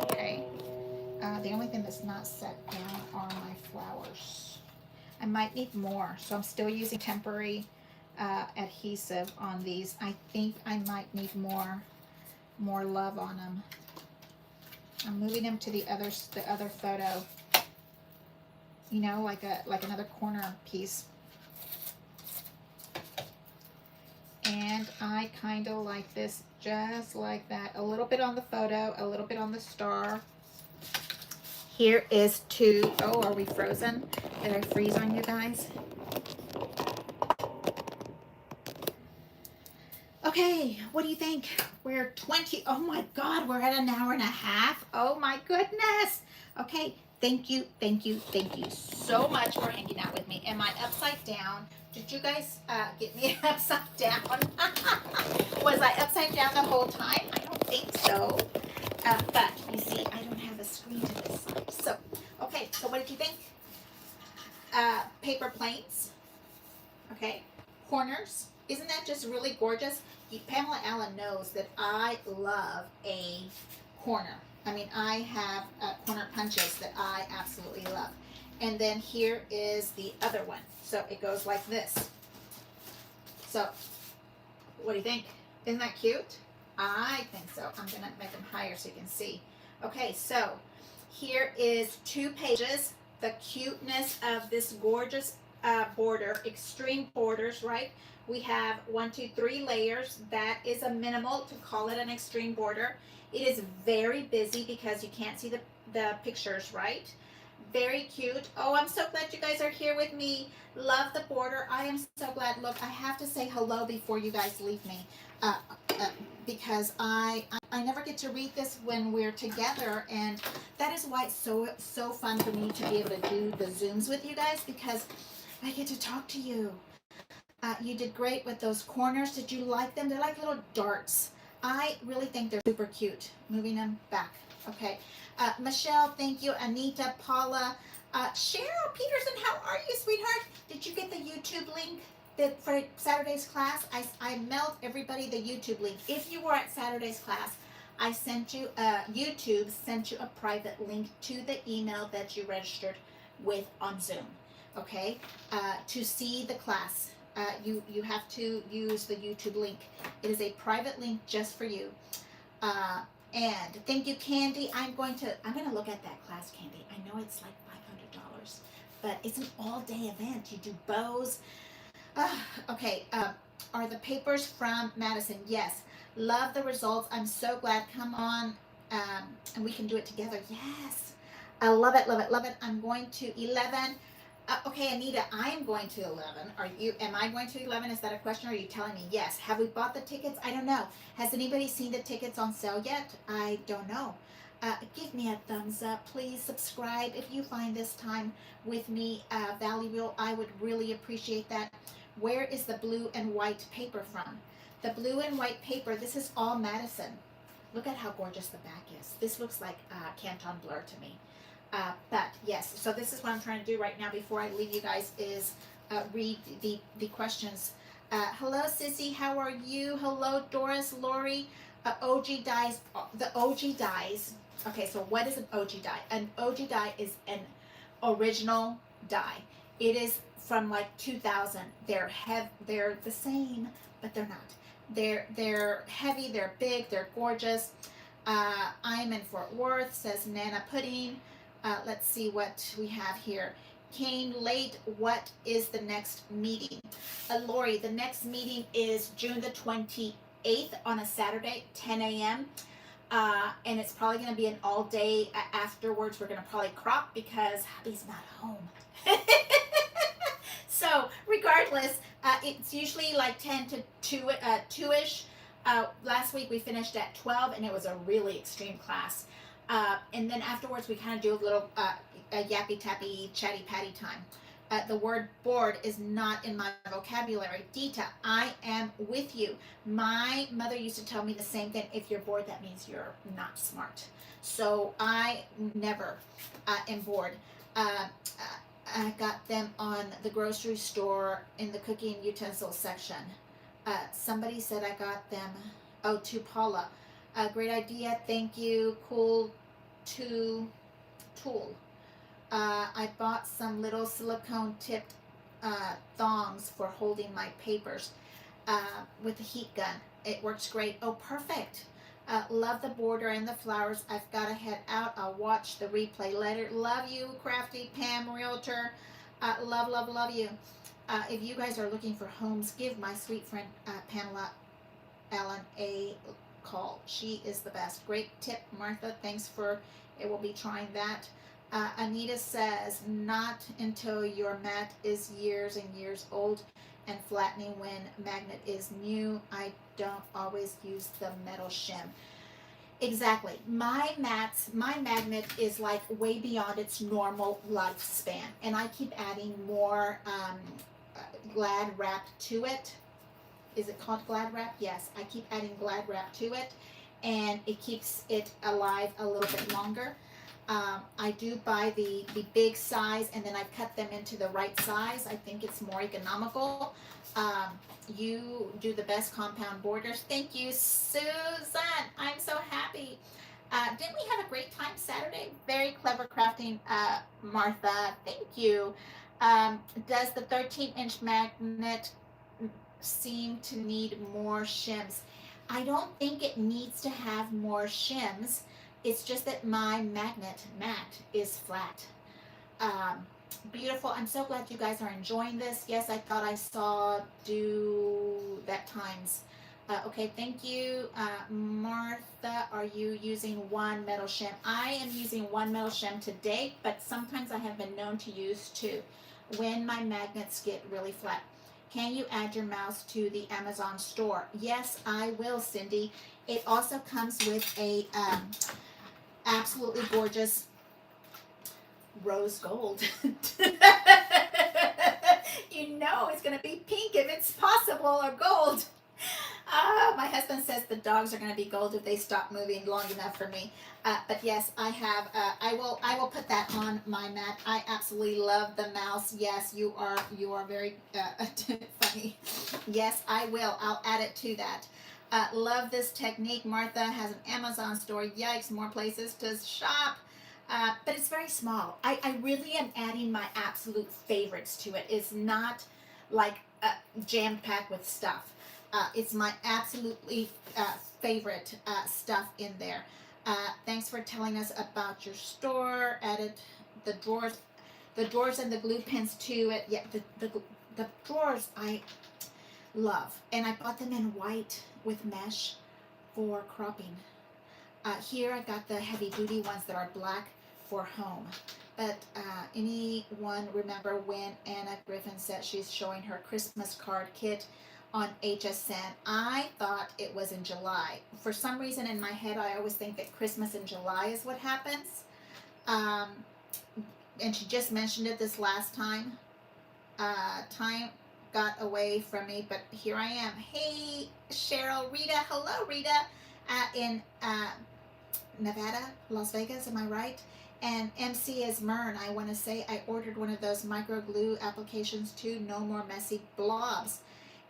Okay. The only thing that's not set down are my flowers. I might need more, so I'm still using temporary adhesive on these. I think I might need more love on them. I'm moving them to the other photo. You know, like another corner piece. And I kind of like this just like that. A little bit on the photo, a little bit on the star. Here is two. Oh, are we frozen? Did I freeze on you guys? Okay, what do you think? We're 20. Oh my God, we're at an hour and a half. Oh my goodness. Okay, thank you so much for hanging out with me. Am I upside down? Did you guys get me upside down? Was I upside down the whole time? I don't think so. But you see, I don't have a screen to this side. So, okay, so what did you think? Paper planes. Okay, corners. Isn't that just really gorgeous? Pamela Allen knows that I love a corner. I mean, I have corner punches that I absolutely love. And then here is the other one. So it goes like this. So What do you think? Isn't that cute? I think so. I'm gonna make them higher so you can see. Okay, so here is 2 pages. The cuteness of this gorgeous border, extreme borders, right? We have 1, 2, 3 layers. That is a minimal to call it an extreme border. It is very busy because you can't see the pictures, right? Very cute. Oh, I'm so glad you guys are here with me. Love the border. I am so glad. Look, I have to say hello before you guys leave me. Uh, uh, because I never get to read this when we're together, and that is why it's so fun for me to be able to do the Zooms with you guys, because I get to talk to you. You did great with those corners. Did you like them? They're like little darts. I really think they're super cute. Moving them back. Okay. Michelle, thank you. Anita, Paula, Cheryl Peterson, how are you, sweetheart? Did you get the YouTube link for Saturday's class? I mailed everybody the YouTube link. If you were at Saturday's class, I sent you, YouTube sent you a private link to the email that you registered with on Zoom. Okay. To see the class. You have to use the YouTube link. It is a private link just for you. And thank you, Candy. I'm gonna look at that class, Candy. I know it's like $500, but it's an all-day event. You do bows. Okay. Are the papers from Madison? Yes. Love the results. I'm so glad. Come on, and we can do it together. Yes. I love it, love it, love it. I'm going to 11. Okay, Anita, I am going to 11. Am I going to 11? Is that a question? Or are you telling me yes? Have we bought the tickets? I don't know. Has anybody seen the tickets on sale yet? I don't know. Give me a thumbs up. Please subscribe if you find this time with me valuable. I would really appreciate that. Where is the blue and white paper from? The blue and white paper, this is all Madison. Look at how gorgeous the back is. This looks like Canton Blur to me. But yes, so this is what I'm trying to do right now before I leave you guys is read the questions. Hello, Sissy, how are you? Hello, Doris, Lori. OG dies, the OG dies. Okay, so what is an OG die? An OG die is an original die. It is from like 2000. They're the same, but they're not. They're heavy, they're big, they're gorgeous. I'm in Fort Worth, says Nana Pudding. Let's see what we have here. Came late. What is the next meeting? Lori, the next meeting is June the 28th on a Saturday, 10 a.m. And it's probably going to be an all day. Afterwards, we're going to probably crop because hubby's not home. So regardless, it's usually like 10 to 2-ish. Last week we finished at 12 and it was a really extreme class. And then afterwards we kind of do a little yappy tappy chatty patty time. The word bored is not in my vocabulary. Dita, I am with you. My mother used to tell me the same thing. If you're bored, that means you're not smart. So I never am bored. I got them on the grocery store in the cooking utensils section. Somebody said I got them. Oh, to Paula. Great idea. Thank you. Cool tool. I bought some little silicone tipped thongs for holding my papers with the heat gun. It works great. Oh, perfect. Love the border and the flowers. I've got to head out. I'll watch the replay later. Love you, Crafty Pam Realtor. Love you. If you guys are looking for homes, give my sweet friend Pamela Allen a call. She is the best. Great tip, Martha. Thanks for it. Will be trying that. Anita says, not until your mat is years and years old and flattening when magnet is new. I don't always use the metal shim. Exactly. My magnet is like way beyond its normal lifespan, and I keep adding more Glad wrap to it. Is it called Glad wrap? Yes, I keep adding Glad wrap to it, and it keeps it alive a little bit longer. I do buy the big size, and then I cut them into the right size. I think it's more economical. You do the best compound borders. Thank you, Susan. I'm so happy. Didn't we have a great time Saturday? Very clever crafting, Martha. Thank you. Does the 13-inch magnet seem to need more shims. I don't think it needs to have more shims. It's just that my magnet mat is flat. Um, Beautiful. I'm so glad you guys are enjoying this. Yes, I thought I saw do that times. Okay, thank you. Martha, are you using one metal shim? I am using one metal shim today, but sometimes I have been known to use two when my magnets get really flat. Can you add your mouse to the Amazon store? Yes, I will, Cindy. It also comes with a absolutely gorgeous rose gold. You know it's going to be pink if it's possible, or gold. My husband says the dogs are going to be gold if they stop moving long enough for me. But yes, I have. I will put that on my mat. I absolutely love the mouse. Yes, you are very funny. Yes, I will. I'll add it to that. Love this technique. Martha has an Amazon store. Yikes, more places to shop. But it's very small. I really am adding my absolute favorites to it. It's not like jam-packed with stuff. It's my absolutely favorite stuff in there. Thanks for telling us about your store. Added the drawers and the glue pins to it. Yeah, the drawers I love. And I bought them in white with mesh for cropping. Here I got the heavy duty ones that are black for home. But anyone remember when Anna Griffin said she's showing her Christmas card kit on HSN? I thought it was in July. For some reason in my head I always think that Christmas in July is what happens. And she just mentioned it this last time. Time got away from me, but here I am. Hey, Cheryl, Rita. Hello, Rita. In Nevada, Las Vegas, am I right? And MC is Mern. I want to say I ordered one of those micro glue applications too. No more messy blobs.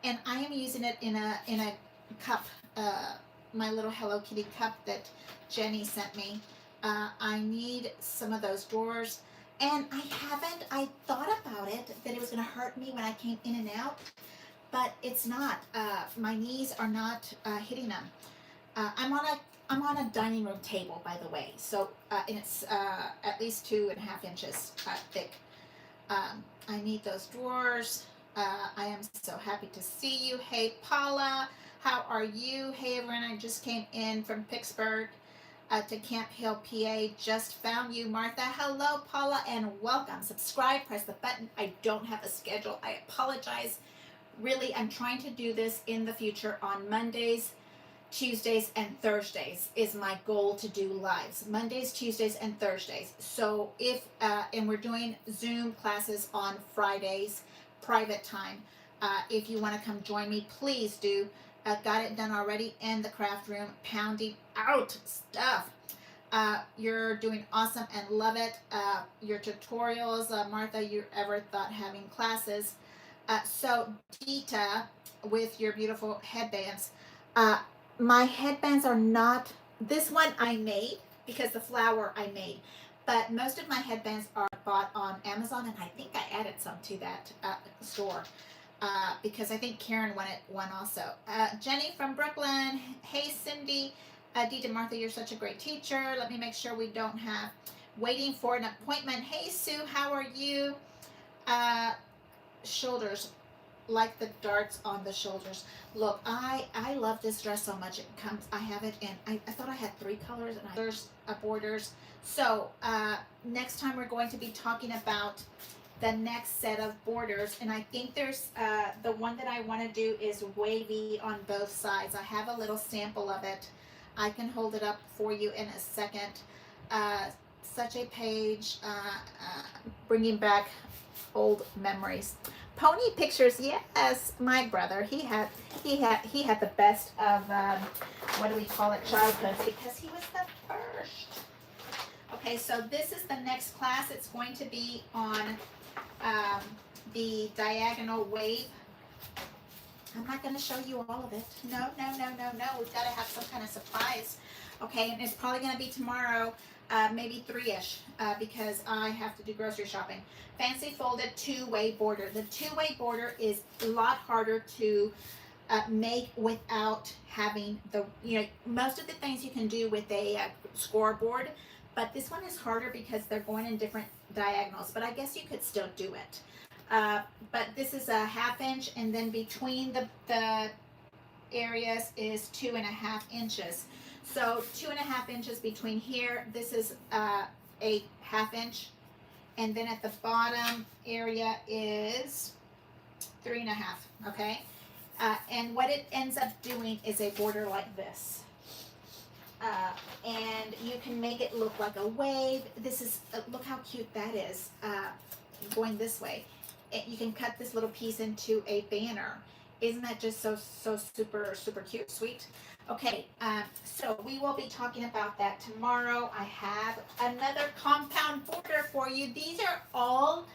And I am using it in a cup, my little Hello Kitty cup that Jenny sent me. I need some of those drawers. And I thought about it, that it was going to hurt me when I came in and out, but it's not. My knees are not hitting them. I'm on a dining room table, by the way, so and it's at least 2.5 inches thick. I need those drawers. I am so happy to see you. Hey, Paula, how are you? Hey, everyone, I just came in from Pittsburgh to Camp Hill, PA. Just found you, Martha. Hello, Paula, and welcome. Subscribe, press the button. I don't have a schedule. I apologize. Really, I'm trying to do this in the future on Mondays, Tuesdays, and Thursdays is my goal to do lives. Mondays, Tuesdays, and Thursdays. So if, and we're doing Zoom classes on Fridays, private time. If you want to come join me, please do. Got it done already in the craft room, pounding out stuff. You're doing awesome and love it. Your tutorials, Martha, you ever thought having classes? So Dita, with your beautiful headbands. My headbands are not, this one I made because the flower I made, but most of my headbands are bought on Amazon, and I think I added some to that store because I think Karen wanted one also. Jenny from Brooklyn. Hey, Cindy. Dita, Martha, you're such a great teacher. Let me make sure we don't have waiting for an appointment. Hey, Sue, how are you? Shoulders, like the darts on the shoulders. Look, I love this dress so much. It comes, I have it in, I thought I had 3 colors, and there's borders. So next time we're going to be talking about the next set of borders, and I think there's the one that I want to do is wavy on both sides. I have a little sample of it. I can hold it up for you in a second. Such a page, bringing back old memories. Pony pictures, yes. My brother, he had the best of what do we call it, childhood, because he was the first. Okay, so this is the next class. It's going to be on the diagonal wave. I'm not going to show you all of it. No. We've got to have some kind of surprise. Okay, and it's probably going to be tomorrow. maybe 3-ish, because I have to do grocery shopping. Fancy folded two-way border. The two-way border is a lot harder to make without having the, most of the things you can do with a scoreboard, but this one is harder because they're going in different diagonals, but I guess you could still do it. But this is a 1/2 inch, and then between the areas is 2.5 inches. So 2.5 inches between here. This is a 1/2 inch, and then at the bottom area is 3.5. Okay, and what it ends up doing is a border like this. And you can make it look like a wave. This is, look how cute that is, going this way. You can cut this little piece into a banner. Isn't that just so super cute, sweet? Okay, so we will be talking about that tomorrow. I have another compound border for you. These are all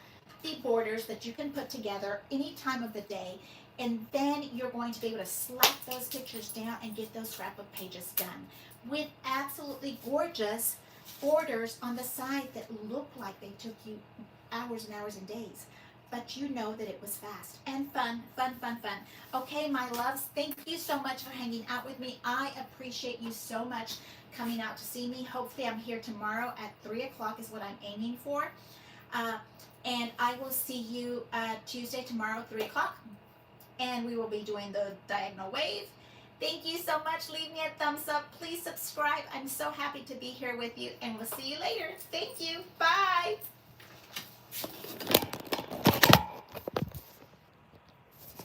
the borders that you can put together any time of the day, and then you're going to be able to slap those pictures down and get those scrapbook pages done with absolutely gorgeous borders on the side that look like they took you hours and hours and days, but you know that it was fast and fun. Okay, my loves, thank you so much for hanging out with me. I appreciate you so much coming out to see me. Hopefully I'm here tomorrow at 3 o'clock is what I'm aiming for. And I will see you Tuesday, tomorrow, 3 o'clock. And we will be doing the diagonal wave. Thank you so much. Leave me a thumbs up. Please subscribe. I'm so happy to be here with you, and we'll see you later. Thank you. Bye.